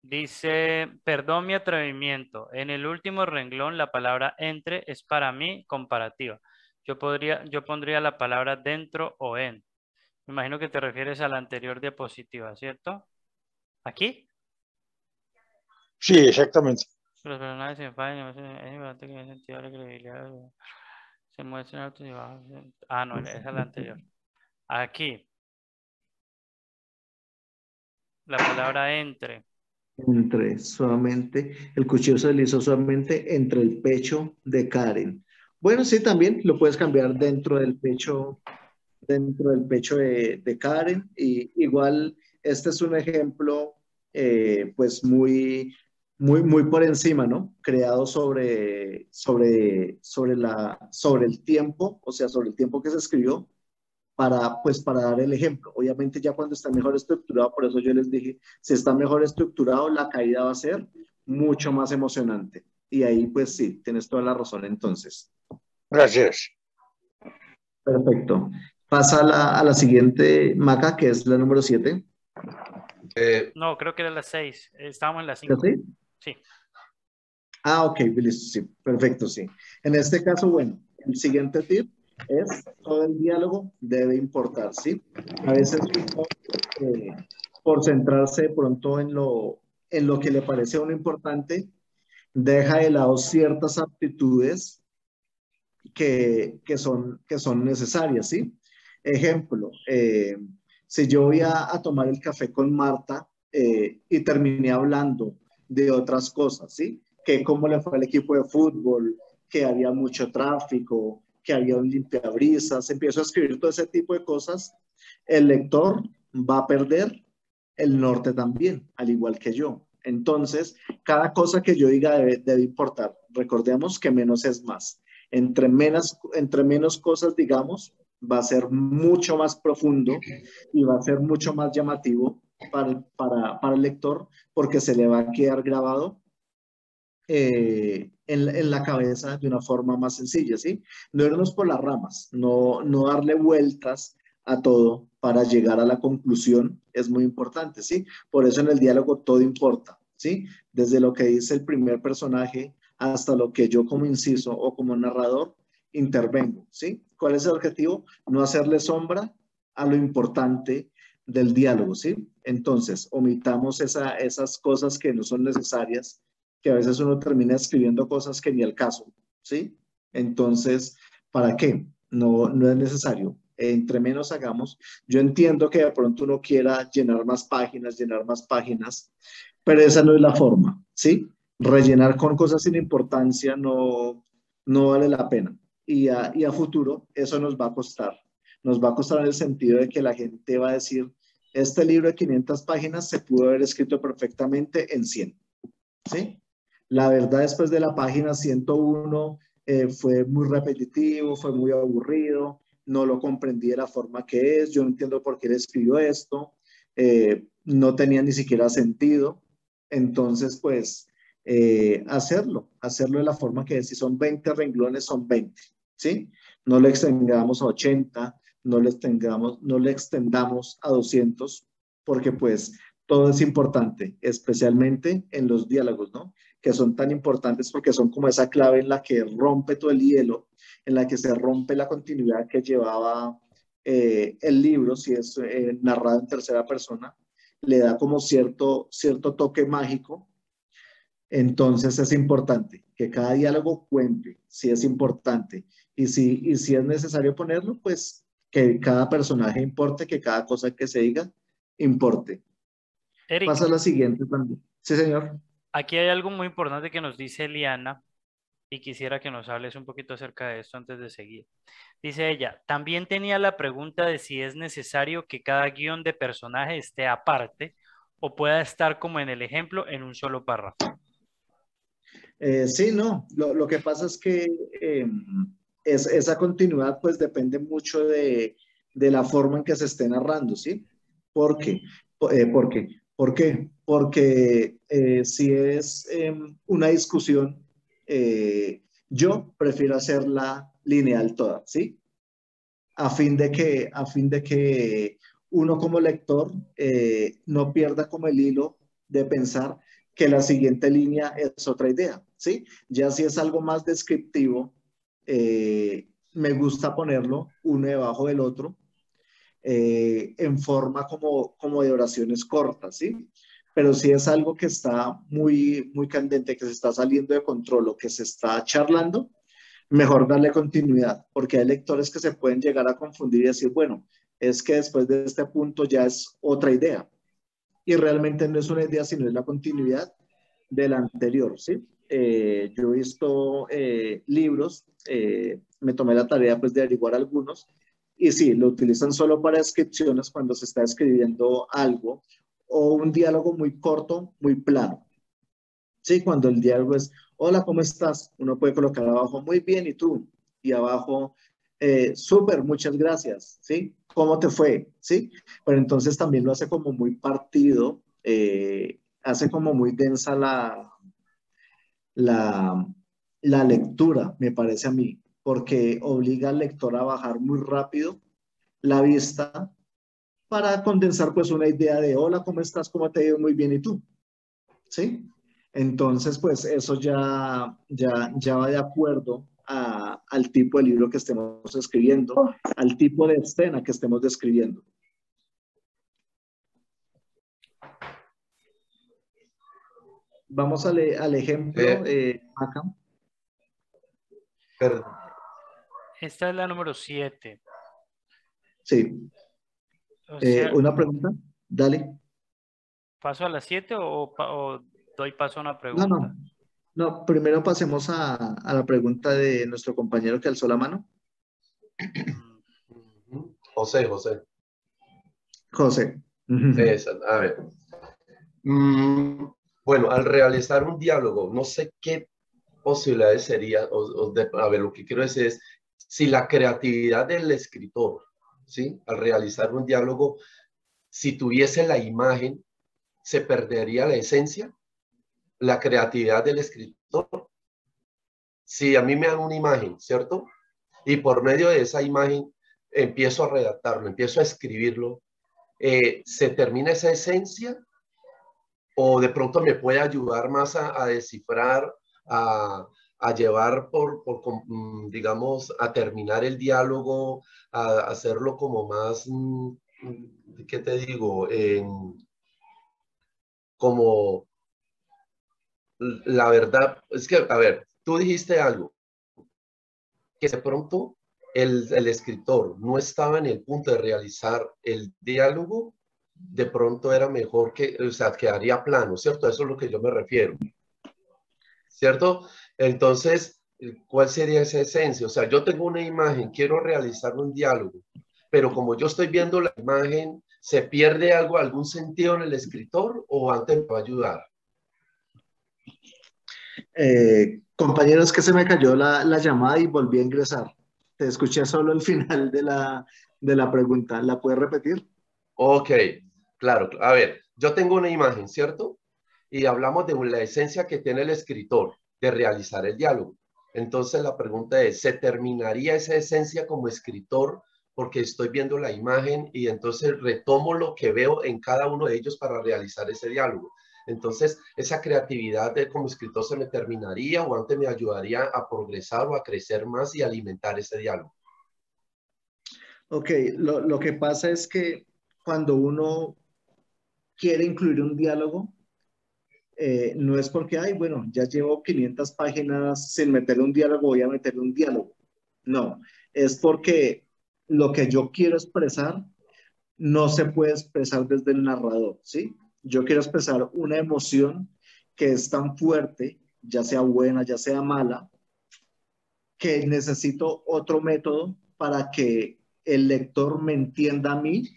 Dice, perdón mi atrevimiento. En el último renglón la palabra entre es para mí comparativa. Yo pondría la palabra dentro o en. Me imagino que te refieres a la anterior diapositiva, ¿cierto? ¿Aquí? Sí, exactamente. Los personajes se enfadan, es importante que en ese sentido la credibilidad se muestren altos y bajos. Ah, no, esa es la anterior. Aquí. La palabra entre. Entre suavemente, el cuchillo se deslizó suavemente entre el pecho de Karen. Bueno, sí, también lo puedes cambiar dentro del pecho de Karen. Y igual, este es un ejemplo, pues muy por encima, ¿no? Creado sobre el tiempo, o sea, sobre el tiempo que se escribió pues para dar el ejemplo. Obviamente ya cuando está mejor estructurado, por eso yo les dije, si está mejor estructurado, la caída va a ser mucho más emocionante. Y ahí pues sí, tienes toda la razón entonces. Gracias. Perfecto. Pasa a la siguiente, Maca, que es la número 7. No, creo que era la 6. Estábamos en la 5. ¿Sí? Sí. Ah, ok, listo, sí, perfecto, sí. En este caso, bueno, el siguiente tip es todo el diálogo debe importar, ¿sí? A veces uno, por centrarse de pronto en lo que le parece a uno importante, deja de lado ciertas aptitudes que son necesarias, ¿sí? Ejemplo, si yo voy a tomar el café con Marta y terminé hablando de otras cosas, ¿sí? Que cómo le fue al equipo de fútbol, que había mucho tráfico, que había un limpiabrisas, empiezo a escribir todo ese tipo de cosas, el lector va a perder el norte también, al igual que yo. Entonces, cada cosa que yo diga debe importar. Recordemos que menos es más. Entre menos cosas digamos, va a ser mucho más profundo y va a ser mucho más llamativo para el lector porque se le va a quedar grabado en la cabeza de una forma más sencilla, ¿sí? No irnos por las ramas, no darle vueltas a todo para llegar a la conclusión es muy importante, ¿sí? Por eso en el diálogo todo importa, ¿sí? Desde lo que dice el primer personaje hasta lo que yo como inciso o como narrador intervengo, ¿sí? ¿Cuál es el objetivo? No hacerle sombra a lo importante del diálogo, ¿sí? Entonces, omitamos esas cosas que no son necesarias, que a veces uno termina escribiendo cosas que ni al caso, ¿sí? Entonces, ¿para qué? No es necesario. Entre menos hagamos, yo entiendo que de pronto uno quiera llenar más páginas, pero esa no es la forma, ¿sí? Rellenar con cosas sin importancia no vale la pena. Y a futuro eso nos va a costar. Nos va a costar en el sentido de que la gente va a decir, este libro de 500 páginas se pudo haber escrito perfectamente en 100, ¿sí? La verdad, después de la página 101 fue muy repetitivo, fue muy aburrido, no lo comprendí de la forma que es, yo no entiendo por qué él escribió esto, no tenía ni siquiera sentido. Entonces, pues, hacerlo de la forma que es. Si son 20 renglones, son 20, ¿sí? No le extendamos a 80, no le extendamos a 200, porque pues todo es importante, especialmente en los diálogos, ¿no? Que son tan importantes porque son como esa clave en la que rompe todo el hielo, en la que se rompe la continuidad que llevaba el libro, si es narrado en tercera persona, le da como cierto toque mágico. Entonces es importante que cada diálogo cuente, si es importante. Y si es necesario ponerlo, pues que cada personaje importe, que cada cosa que se diga importe. Eric, Pasa a la siguiente también. Sí, señor. aquí hay algo muy importante que nos dice Eliana y quisiera que nos hables un poquito acerca de esto antes de seguir. Dice ella, también tenía la pregunta de si es necesario que cada guión de personaje esté aparte o pueda estar como en el ejemplo en un solo párrafo. Sí, no. Lo que pasa es que esa continuidad pues depende mucho de la forma en que se esté narrando, ¿sí? ¿Por qué? ¿Por qué? Porque si es una discusión, yo prefiero hacerla lineal toda, ¿sí? A fin de que uno como lector no pierda como el hilo de pensar que la siguiente línea es otra idea, ¿sí? Ya si es algo más descriptivo, me gusta ponerlo uno debajo del otro en forma como de oraciones cortas, ¿sí? Pero si es algo que está muy candente, que se está saliendo de control o que se está charlando, mejor darle continuidad, porque hay lectores que se pueden llegar a confundir y decir, bueno, es que después de este punto ya es otra idea. Y realmente no es una idea, sino es la continuidad de la anterior, ¿sí? Yo he visto libros, me tomé la tarea pues de averiguar algunos, y sí, lo utilizan solo para descripciones cuando se está escribiendo algo, o un diálogo muy corto, muy plano. Sí, cuando el diálogo es, hola, ¿cómo estás? Uno puede colocar abajo, muy bien, ¿y tú? Y abajo, súper, muchas gracias, ¿sí? ¿Cómo te fue? ¿Sí? Pero entonces también lo hace como muy partido, hace como muy densa la, la lectura, me parece a mí, porque obliga al lector a bajar muy rápido la vista para condensar pues una idea de, hola, ¿cómo estás? ¿Cómo te ha ido? Muy bien, ¿y tú? ¿Sí? Entonces, pues eso ya va de acuerdo al tipo de libro que estemos escribiendo, al tipo de escena que estemos describiendo. Vamos al ejemplo, acá. Perdón. Esta es la número 7. Sí. O sea, Una pregunta, dale. ¿paso a las 7 o doy paso a una No, pregunta? no, no, primero pasemos a la pregunta de nuestro compañero que alzó la mano. José. José. A ver. Bueno, al realizar un diálogo, no sé qué posibilidades sería, a ver, lo que quiero decir es, si la creatividad del escritor, ¿sí? Al realizar un diálogo, si tuviese la imagen, ¿se perdería la esencia? La creatividad del escritor. Si a mí me dan una imagen, ¿cierto? Y por medio de esa imagen empiezo a redactarlo, empiezo a escribirlo, ¿se termina esa esencia? ¿O de pronto me puede ayudar más a descifrar, a llevar digamos, a terminar el diálogo, a hacerlo como más, ¿qué te digo? Como la verdad, es que, a ver, tú dijiste algo, que de pronto el escritor no estaba en el punto de realizar el diálogo, de pronto era mejor que, o sea, quedaría plano, ¿cierto? Eso es lo que yo me refiero, ¿cierto? Entonces, ¿cuál sería esa esencia? O sea, yo tengo una imagen, quiero realizar un diálogo, pero como yo estoy viendo la imagen, ¿se pierde algo, algún sentido en el escritor o antes me va a ayudar? Compañeros, que se me cayó la llamada y volví a ingresar. Te escuché solo el final de la pregunta. ¿La puedes repetir? Ok, claro. A ver, yo tengo una imagen, ¿cierto? Y hablamos de la esencia que tiene el escritor de realizar el diálogo. Entonces la pregunta es, ¿se terminaría esa esencia como escritor porque estoy viendo la imagen y entonces retomo lo que veo en cada uno de ellos para realizar ese diálogo? Entonces, esa creatividad de como escritor se me terminaría o antes me ayudaría a progresar o a crecer más y alimentar ese diálogo. Ok, lo que pasa es que cuando uno quiere incluir un diálogo, no es porque, ay, bueno, ya llevo 500 páginas sin meter un diálogo, voy a meter un diálogo. No, es porque lo que yo quiero expresar no se puede expresar desde el narrador, ¿sí? Yo quiero expresar una emoción que es tan fuerte, ya sea buena, ya sea mala, que necesito otro método para que el lector me entienda a mí,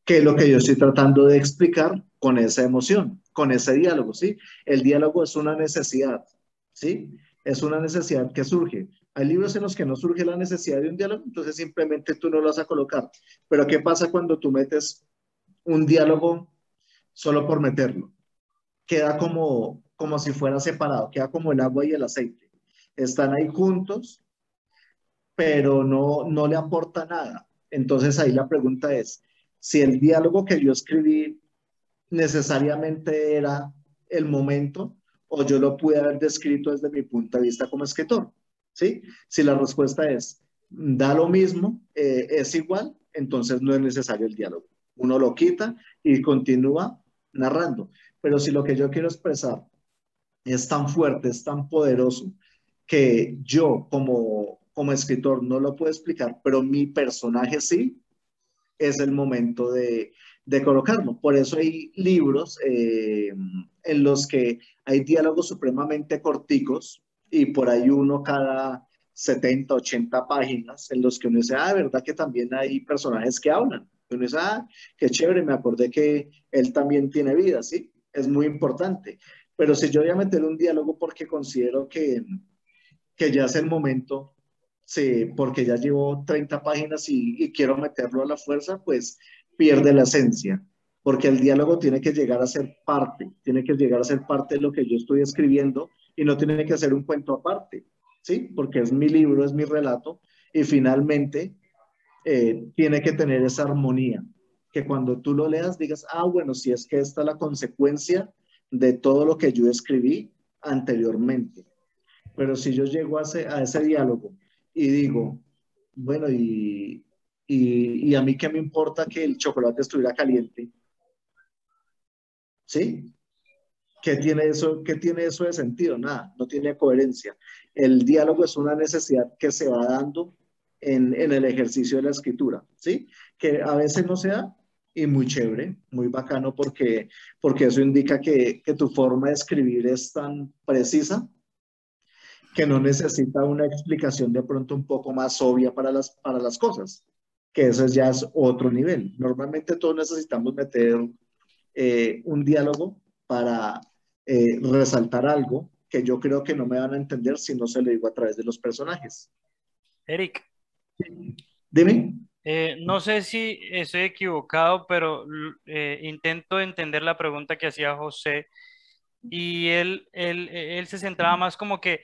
que es lo que yo estoy tratando de explicar con esa emoción, con ese diálogo, ¿sí? El diálogo es una necesidad, ¿sí? Es una necesidad que surge. Hay libros en los que no surge la necesidad de un diálogo, entonces simplemente tú no lo vas a colocar. Pero ¿qué pasa cuando tú metes un diálogo solo por meterlo? Queda como si fuera separado, queda como el agua y el aceite. Están ahí juntos, pero no le aporta nada. Entonces ahí la pregunta es, si el diálogo que yo escribí necesariamente era el momento o yo lo pude haber descrito desde mi punto de vista como escritor, ¿sí? Si la respuesta es, da lo mismo, es igual, entonces no es necesario el diálogo. Uno lo quita y continúa narrando. Pero si lo que yo quiero expresar es tan fuerte, es tan poderoso, que yo como escritor no lo puedo explicar, pero mi personaje sí, es el momento de colocarlo. Por eso hay libros en los que hay diálogos supremamente corticos y por ahí uno cada 70, 80 páginas en los que uno dice, ah, de verdad que también hay personajes que hablan. Uno dice, ah, qué chévere, me acordé que él también tiene vida, ¿sí? Es muy importante. Pero si yo voy a meter un diálogo porque considero que ya es el momento, sí, porque ya llevo 30 páginas y quiero meterlo a la fuerza, pues pierde la esencia, porque el diálogo tiene que llegar a ser parte, tiene que llegar a ser parte de lo que yo estoy escribiendo y no tiene que ser un cuento aparte, ¿sí? Porque es mi libro, es mi relato y finalmente tiene que tener esa armonía, que cuando tú lo leas digas, ah, bueno, si es que esta es la consecuencia de todo lo que yo escribí anteriormente. Pero si yo llego a ese diálogo y digo, bueno, y a mí qué me importa que el chocolate estuviera caliente, ¿sí? Qué tiene eso de sentido? Nada, no tiene coherencia. El diálogo es una necesidad que se va dando en el ejercicio de la escritura, ¿sí? Que a veces no se da y muy chévere, muy bacano porque eso indica que tu forma de escribir es tan precisa que no necesita una explicación de pronto un poco más obvia para las cosas, que eso ya es otro nivel. Normalmente todos necesitamos meter un diálogo para resaltar algo que yo creo que no me van a entender si no se lo digo a través de los personajes. Eric, Dime. no sé si estoy equivocado, pero intento entender la pregunta que hacía José y él se centraba más como que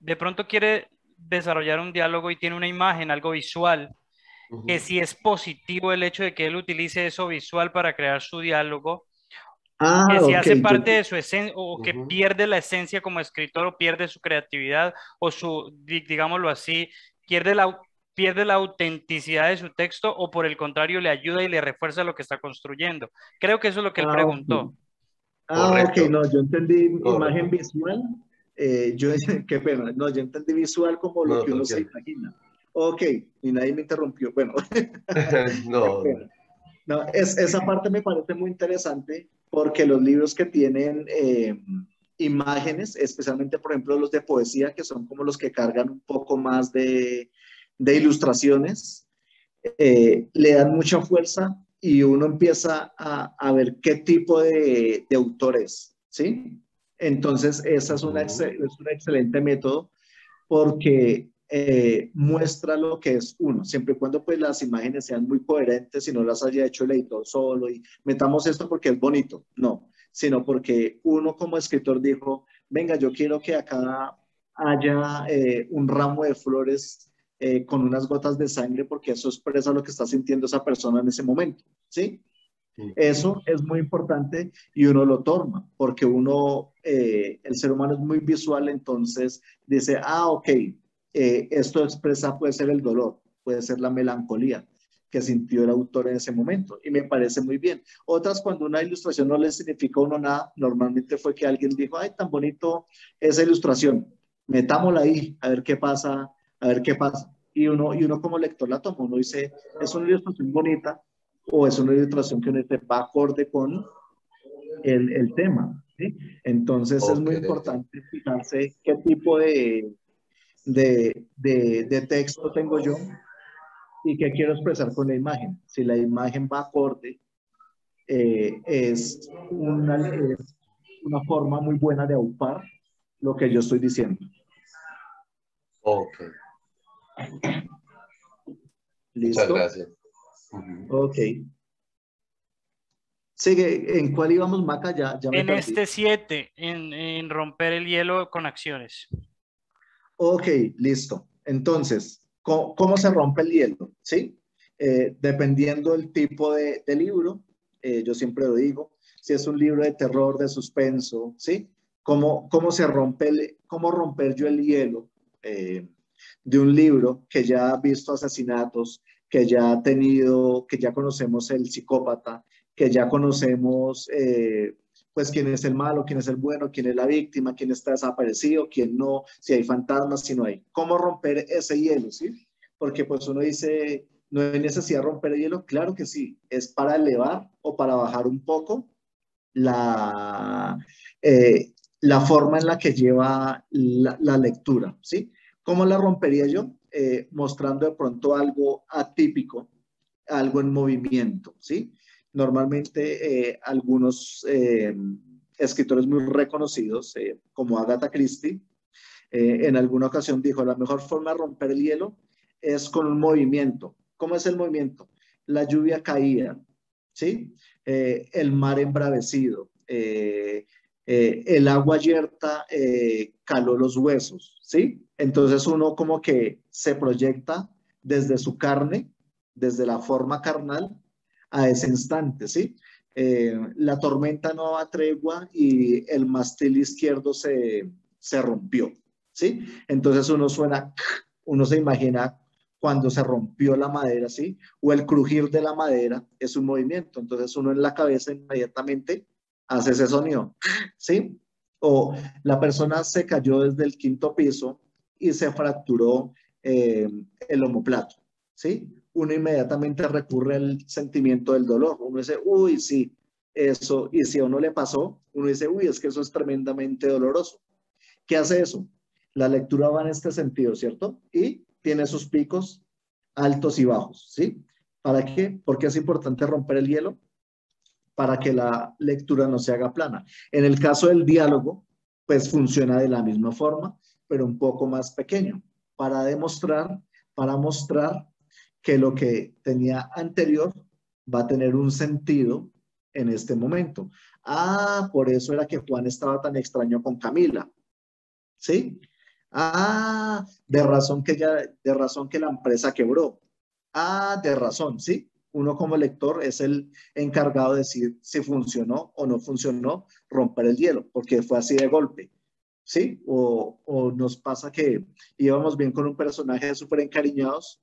de pronto quiere desarrollar un diálogo y tiene una imagen, algo visual, que si es positivo el hecho de que él utilice eso visual para crear su diálogo, que Ah, si ok. hace parte de su esencia o que pierde la esencia como escritor o pierde su creatividad o su, digámoslo así, pierde pierde la autenticidad de su texto o por el contrario le ayuda y le refuerza lo que está construyendo. Creo que eso es lo que él Ah, ok. preguntó. Ah, ok, Correcto, no, yo entendí imagen correcto. visual. Yo, qué pena, no, yo entendí visual como lo No, que uno se tranquilo. imagina. Ok, y nadie me interrumpió. Bueno, qué No, pena. No, esa parte me parece muy interesante porque los libros que tienen imágenes, especialmente por ejemplo los de poesía, que son como los que cargan un poco más de ilustraciones, le dan mucha fuerza y uno empieza a ver qué tipo de autor es, ¿sí? Entonces, esa es un excelente método porque muestra lo que es uno, siempre y cuando pues las imágenes sean muy coherentes y no las haya hecho el editor solo y metamos esto porque es bonito, no, sino porque uno como escritor dijo, venga, yo quiero que acá haya un ramo de flores con unas gotas de sangre porque eso expresa lo que está sintiendo esa persona en ese momento, ¿sí? Eso es muy importante y uno lo toma, porque uno, el ser humano es muy visual, entonces dice, ok, esto expresa, puede ser el dolor, puede ser la melancolía que sintió el autor en ese momento, y me parece muy bien. Otras, cuando una ilustración no le significa a uno nada, normalmente fue que alguien dijo, ay, tan bonito esa ilustración, metámosla ahí, a ver qué pasa, a ver qué pasa. Y uno como lector la toma, uno dice, es una ilustración bonita, o es una ilustración que uno va acorde con el tema, ¿sí? Entonces es Ok. muy importante fijarse qué tipo de texto tengo yo y qué quiero expresar con la imagen. Si la imagen va acorde, es una forma muy buena de aupar lo que yo estoy diciendo. Ok. Muchas ¿Listo? gracias. Ok. Sigue, ¿en cuál íbamos, Maca? Ya me En perdí. este 7, en romper el hielo con acciones. Ok, listo. Entonces, ¿cómo se rompe el hielo? ¿Sí? Dependiendo del tipo de libro, yo siempre lo digo, si es un libro de terror, de suspenso, ¿sí? ¿Cómo se rompe cómo romper yo el hielo de un libro que ya ha visto asesinatos, que ya ha tenido, que ya conocemos el psicópata, que ya conocemos pues quién es el malo, quién es el bueno, quién es la víctima, quién está desaparecido, quién no, si hay fantasmas, si no hay. ¿Cómo romper ese hielo, sí? Porque pues uno dice, no hay necesidad de romper el hielo, claro que sí, es para elevar o para bajar un poco la, la forma en la que lleva la lectura, ¿sí? ¿Cómo la rompería yo? Mostrando de pronto algo atípico, algo en movimiento, ¿sí? Normalmente algunos escritores muy reconocidos, como Agatha Christie, en alguna ocasión dijo, la mejor forma de romper el hielo es con un movimiento. ¿Cómo es el movimiento? La lluvia caía, ¿sí? El mar embravecido, el agua yerta caló los huesos, ¿sí? Entonces uno como que se proyecta desde su carne, desde la forma carnal, a ese instante, ¿sí? La tormenta no da tregua y el mástil izquierdo se rompió, ¿sí? Entonces uno se imagina cuando se rompió la madera, ¿sí? O el crujir de la madera es un movimiento, entonces uno en la cabeza inmediatamente hace ese sonido, ¿sí? O la persona se cayó desde el quinto piso y se fracturó el omoplato, ¿sí? Uno inmediatamente recurre al sentimiento del dolor, uno dice, uy, sí, eso, y si a uno le pasó, uno dice, uy, es que eso es tremendamente doloroso. ¿Qué hace eso? La lectura va en este sentido, ¿cierto? Y tiene sus picos altos y bajos, ¿sí? ¿Para qué? Porque es importante romper el hielo para que la lectura no se haga plana. En el caso del diálogo, pues funciona de la misma forma, pero un poco más pequeño, para demostrar, para mostrar que lo que tenía anterior va a tener un sentido en este momento. Ah, por eso era que Juan estaba tan extraño con Camila, ¿sí? Ah, de razón que la empresa quebró. Ah, de razón, ¿sí? Uno como lector es el encargado de decir si funcionó o no funcionó romper el hielo, porque fue así de golpe, ¿sí? O nos pasa que íbamos bien con un personaje súper encariñados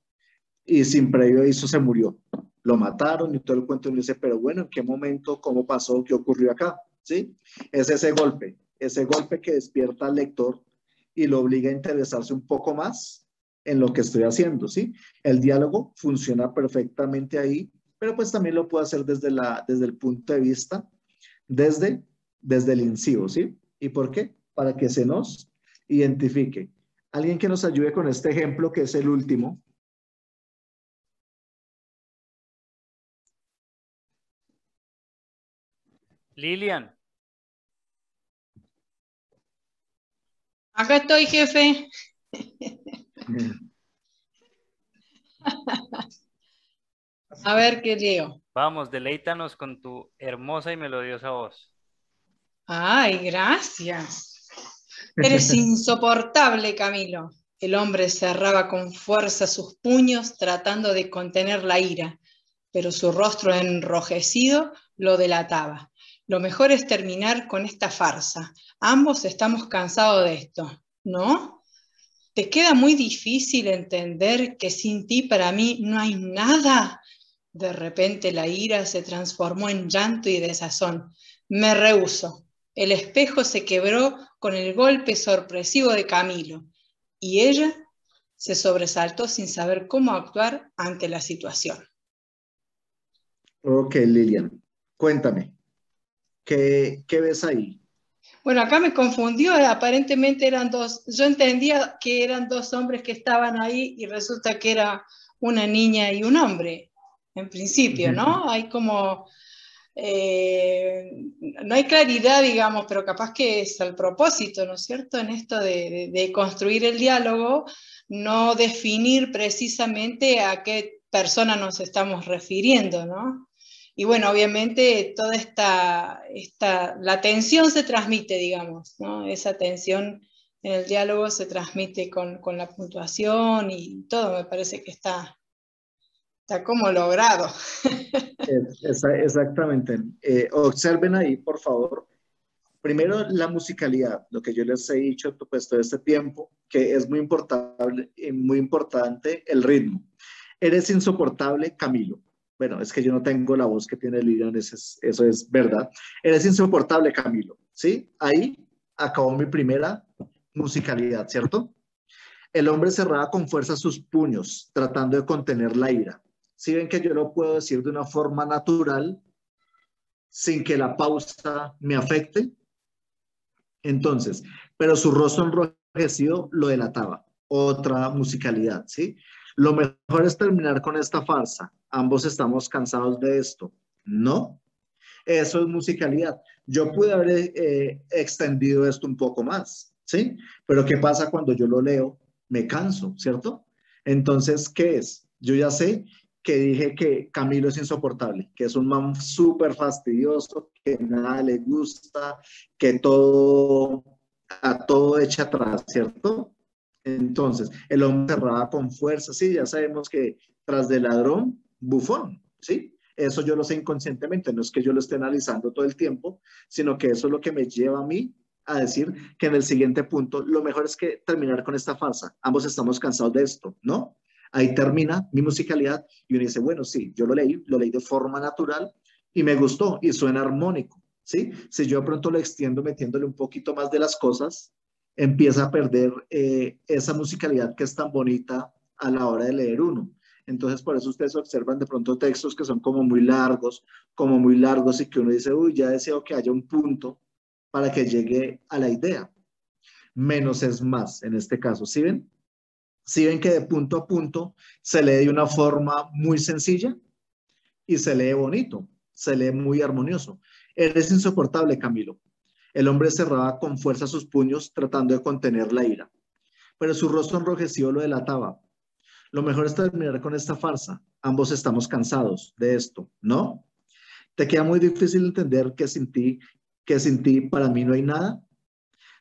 y sin previo aviso se murió. Lo mataron y todo el cuento y uno dice, pero bueno, ¿en qué momento? ¿Cómo pasó? ¿Qué ocurrió acá? ¿Sí? Es ese golpe que despierta al lector y lo obliga a interesarse un poco más en lo que estoy haciendo, ¿sí? El diálogo funciona perfectamente ahí, pero pues también lo puedo hacer desde el punto de vista, desde el incisivo, ¿sí? ¿Y por qué? Para que se nos identifique. Alguien que nos ayude con este ejemplo, que es el último. Lilian. Acá estoy, jefe. A ver qué leo. Vamos, deleítanos con tu hermosa y melodiosa voz. Ay, gracias. Eres insoportable, Camilo. El hombre cerraba con fuerza sus puños tratando de contener la ira, pero su rostro enrojecido lo delataba. Lo mejor es terminar con esta farsa. Ambos estamos cansados de esto, ¿no? ¿Te queda muy difícil entender que sin ti para mí no hay nada? De repente la ira se transformó en llanto y desazón. Me rehúso. El espejo se quebró con el golpe sorpresivo de Camilo y ella se sobresaltó sin saber cómo actuar ante la situación. Ok, Lilian, cuéntame, ¿qué ves ahí? Bueno, acá me confundió, aparentemente eran dos, yo entendía que eran dos hombres que estaban ahí y resulta que era una niña y un hombre, en principio, ¿no? Hay como, no hay claridad, digamos, pero capaz que es al propósito, ¿no es cierto? En esto de construir el diálogo, no definir precisamente a qué persona nos estamos refiriendo, ¿no? Y bueno, obviamente toda la tensión se transmite, digamos, ¿no? Esa tensión en el diálogo se transmite con la puntuación y todo, me parece que está como logrado. Exactamente. Observen ahí, por favor. Primero, la musicalidad, lo que yo les he dicho pues, todo este tiempo, que es muy importante el ritmo. Eres insoportable, Camilo. Bueno, es que yo no tengo la voz que tiene Lilian, eso es verdad. Eres insoportable, Camilo, ¿sí? Ahí acabó mi primera musicalidad, ¿cierto? El hombre cerraba con fuerza sus puños, tratando de contener la ira. Si ven que yo lo puedo decir de una forma natural, sin que la pausa me afecte, entonces, pero su rostro enrojecido lo delataba. Otra musicalidad, ¿sí? Lo mejor es terminar con esta farsa. Ambos estamos cansados de esto. No, eso es musicalidad. Yo pude haber extendido esto un poco más, ¿sí? Pero ¿qué pasa cuando yo lo leo? Me canso, ¿cierto? Entonces, ¿qué es? Yo ya sé que dije que Camilo es insoportable, que es un man súper fastidioso, que nada le gusta, que a todo echa atrás, ¿cierto? Entonces, el hombre cerraba con fuerza, sí, ya sabemos que tras del ladrón, bufón, ¿sí? Eso yo lo sé inconscientemente, no es que yo lo esté analizando todo el tiempo, sino que eso es lo que me lleva a mí a decir que en el siguiente punto, lo mejor es que terminar con esta farsa. Ambos estamos cansados de esto, ¿no? Ahí termina mi musicalidad y uno dice, bueno, sí, yo lo leí de forma natural y me gustó y suena armónico, ¿sí? Si yo de pronto lo extiendo metiéndole un poquito más de las cosas, empieza a perder esa musicalidad que es tan bonita a la hora de leer uno. Entonces, por eso ustedes observan de pronto textos que son como muy largos y que uno dice, uy, ya deseo que haya un punto para que llegue a la idea. Menos es más en este caso, ¿sí ven? ¿Sí ven que de punto a punto se lee de una forma muy sencilla y se lee bonito, se lee muy armonioso? Eres insoportable, Camilo. El hombre cerraba con fuerza sus puños tratando de contener la ira, pero su rostro enrojecido lo delataba. Lo mejor es terminar con esta farsa. Ambos estamos cansados de esto, ¿no? ¿Te queda muy difícil entender que sin ti para mí no hay nada?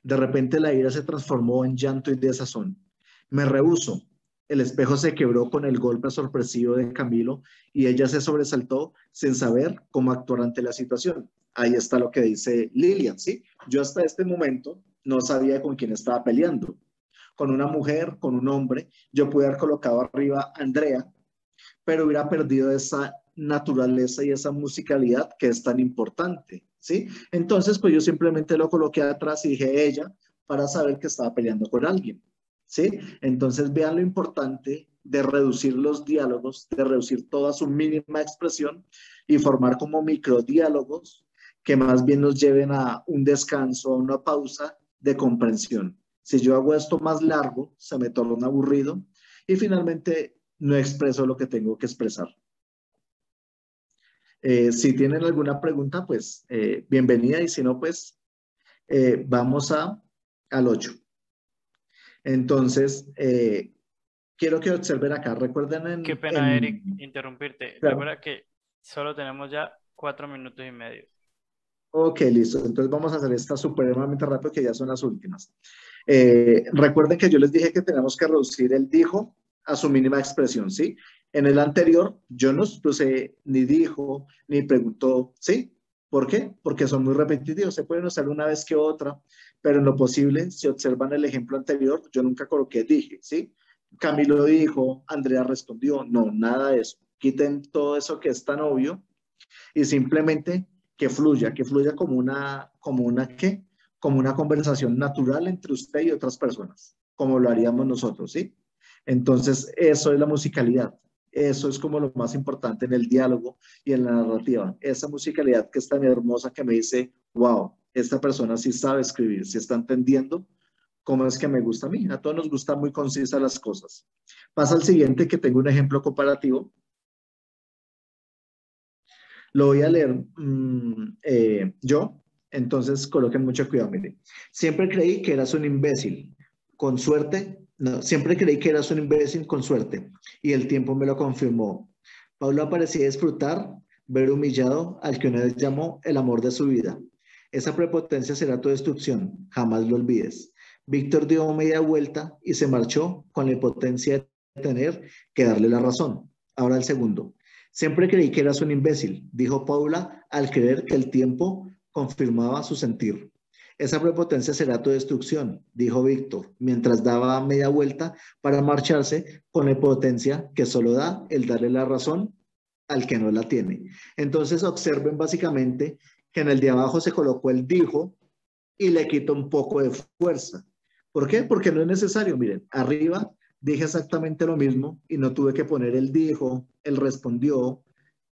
De repente la ira se transformó en llanto y desazón. Me rehúso. El espejo se quebró con el golpe sorpresivo de Camilo y ella se sobresaltó sin saber cómo actuar ante la situación. Ahí está lo que dice Lilian, ¿sí? Yo hasta este momento no sabía con quién estaba peleando. Con una mujer, con un hombre. Yo pude haber colocado arriba a Andrea, pero hubiera perdido esa naturaleza y esa musicalidad que es tan importante, ¿sí? Entonces, pues yo simplemente lo coloqué atrás y dije ella para saber que estaba peleando con alguien, ¿sí? Entonces, vean lo importante de reducir los diálogos, de reducir toda su mínima expresión y formar como microdiálogos que más bien nos lleven a un descanso, a una pausa de comprensión. Si yo hago esto más largo, se me torna aburrido y finalmente no expreso lo que tengo que expresar. Si tienen alguna pregunta, pues bienvenida y si no, pues vamos al 8. Entonces, quiero que observen acá. Recuerden Qué pena, Eric, interrumpirte. Claro. Recuerda que solo tenemos ya 4 minutos y medio. Ok, listo. Entonces vamos a hacer esta supremamente rápido, que ya son las últimas. Recuerden que yo les dije que tenemos que reducir el dijo a su mínima expresión, ¿sí? En el anterior, yo no puse ni dijo, ni preguntó, ¿sí? ¿Por qué? Porque son muy repetitivos. Se pueden usar una vez que otra, pero en lo posible, si observan el ejemplo anterior, yo nunca coloqué dije, ¿sí? Camilo dijo, Andrea respondió. No, nada de eso. Quiten todo eso que es tan obvio y simplemente que fluya ¿qué? Como una conversación natural entre usted y otras personas, como lo haríamos nosotros, ¿sí? Entonces, eso es la musicalidad. Eso es como lo más importante en el diálogo y en la narrativa. Esa musicalidad que es tan hermosa que me dice, wow, esta persona sí sabe escribir, sí está entendiendo cómo es que me gusta a mí. A todos nos gustan muy concisas las cosas. Pasa al siguiente, que tengo un ejemplo comparativo. Lo voy a leer yo, entonces coloquen mucho cuidado. Miren. Siempre creí que eras un imbécil, con suerte. No, siempre creí que eras un imbécil con suerte y el tiempo me lo confirmó. Paula parecía disfrutar ver humillado al que una vez llamó el amor de su vida. Esa prepotencia será tu destrucción, jamás lo olvides. Víctor dio media vuelta y se marchó con la impotencia de tener que darle la razón. Ahora el segundo. Siempre creí que eras un imbécil, dijo Paula al creer que el tiempo confirmaba su sentir. Esa prepotencia será tu destrucción, dijo Víctor, mientras daba media vuelta para marcharse con la potencia que solo da el darle la razón al que no la tiene. Entonces observen básicamente que en el de abajo se colocó el dijo y le quitó un poco de fuerza. ¿Por qué? Porque no es necesario. Miren, arriba dije exactamente lo mismo y no tuve que poner el dijo, el respondió,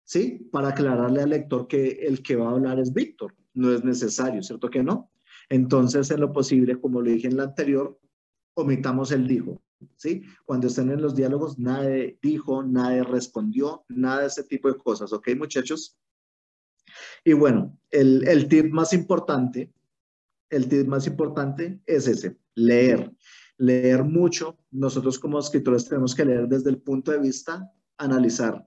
¿sí? Para aclararle al lector que el que va a hablar es Víctor. No es necesario, ¿cierto que no? Entonces, en lo posible, como lo dije en la anterior, omitamos el dijo, ¿sí? Cuando estén en los diálogos, nada de dijo, nada de respondió, nada de ese tipo de cosas, ¿ok, muchachos? Y bueno, el tip más importante es ese, leer. Leer mucho. Nosotros como escritores tenemos que leer desde el punto de vista, analizar.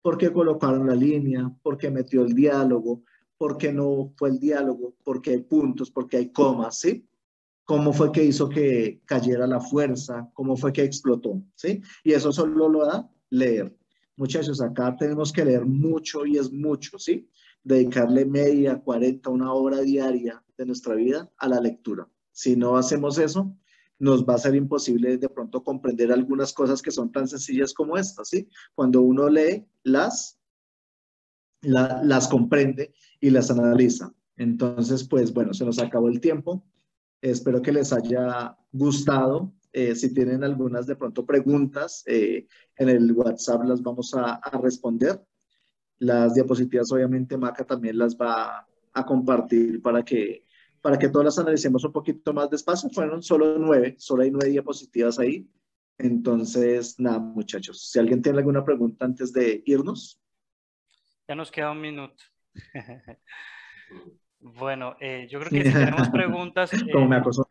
¿Por qué colocaron la línea? ¿Por qué metió el diálogo? ¿Por qué no fue el diálogo? ¿Por qué hay puntos? ¿Por qué hay comas? ¿Sí? ¿Cómo fue que hizo que cayera la fuerza? ¿Cómo fue que explotó? ¿Sí? Y eso solo lo da leer. Muchachos, acá tenemos que leer mucho y es mucho, ¿sí? Dedicarle media, 40, una hora diaria de nuestra vida a la lectura. Si no hacemos eso, nos va a ser imposible de pronto comprender algunas cosas que son tan sencillas como estas, ¿sí? Cuando uno lee, las comprende y las analiza. Entonces, pues bueno, se nos acabó el tiempo. Espero que les haya gustado. Si tienen algunas de pronto preguntas, en el WhatsApp las vamos a responder. Las diapositivas, obviamente, Maca también las va a compartir para que todas las analicemos un poquito más despacio. Fueron solo 9, solo hay 9 diapositivas ahí. Entonces, nada, muchachos. Si alguien tiene alguna pregunta antes de irnos. Ya nos queda un minuto. Bueno, yo creo que si tenemos preguntas... Como me acosó.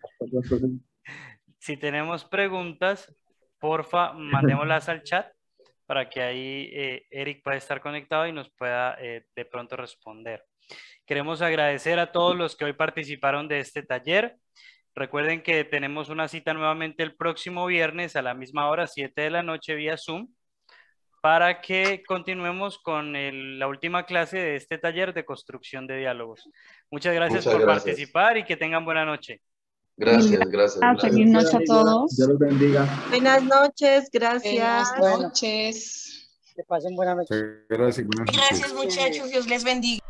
Si tenemos preguntas, porfa, mandémoslas al chat para que ahí Eric pueda estar conectado y nos pueda de pronto responder. Queremos agradecer a todos los que hoy participaron de este taller. Recuerden que tenemos una cita nuevamente el próximo viernes a la misma hora, 7 de la noche vía Zoom, para que continuemos con la última clase de este taller de construcción de diálogos. Muchas gracias por participar y que tengan buena noche. Gracias. Feliz noche a todos. Dios los bendiga. Buenas noches, gracias. Buenas noches. Que pasen buena noche. Gracias, buenas noches. Gracias, muchachos. Dios les bendiga.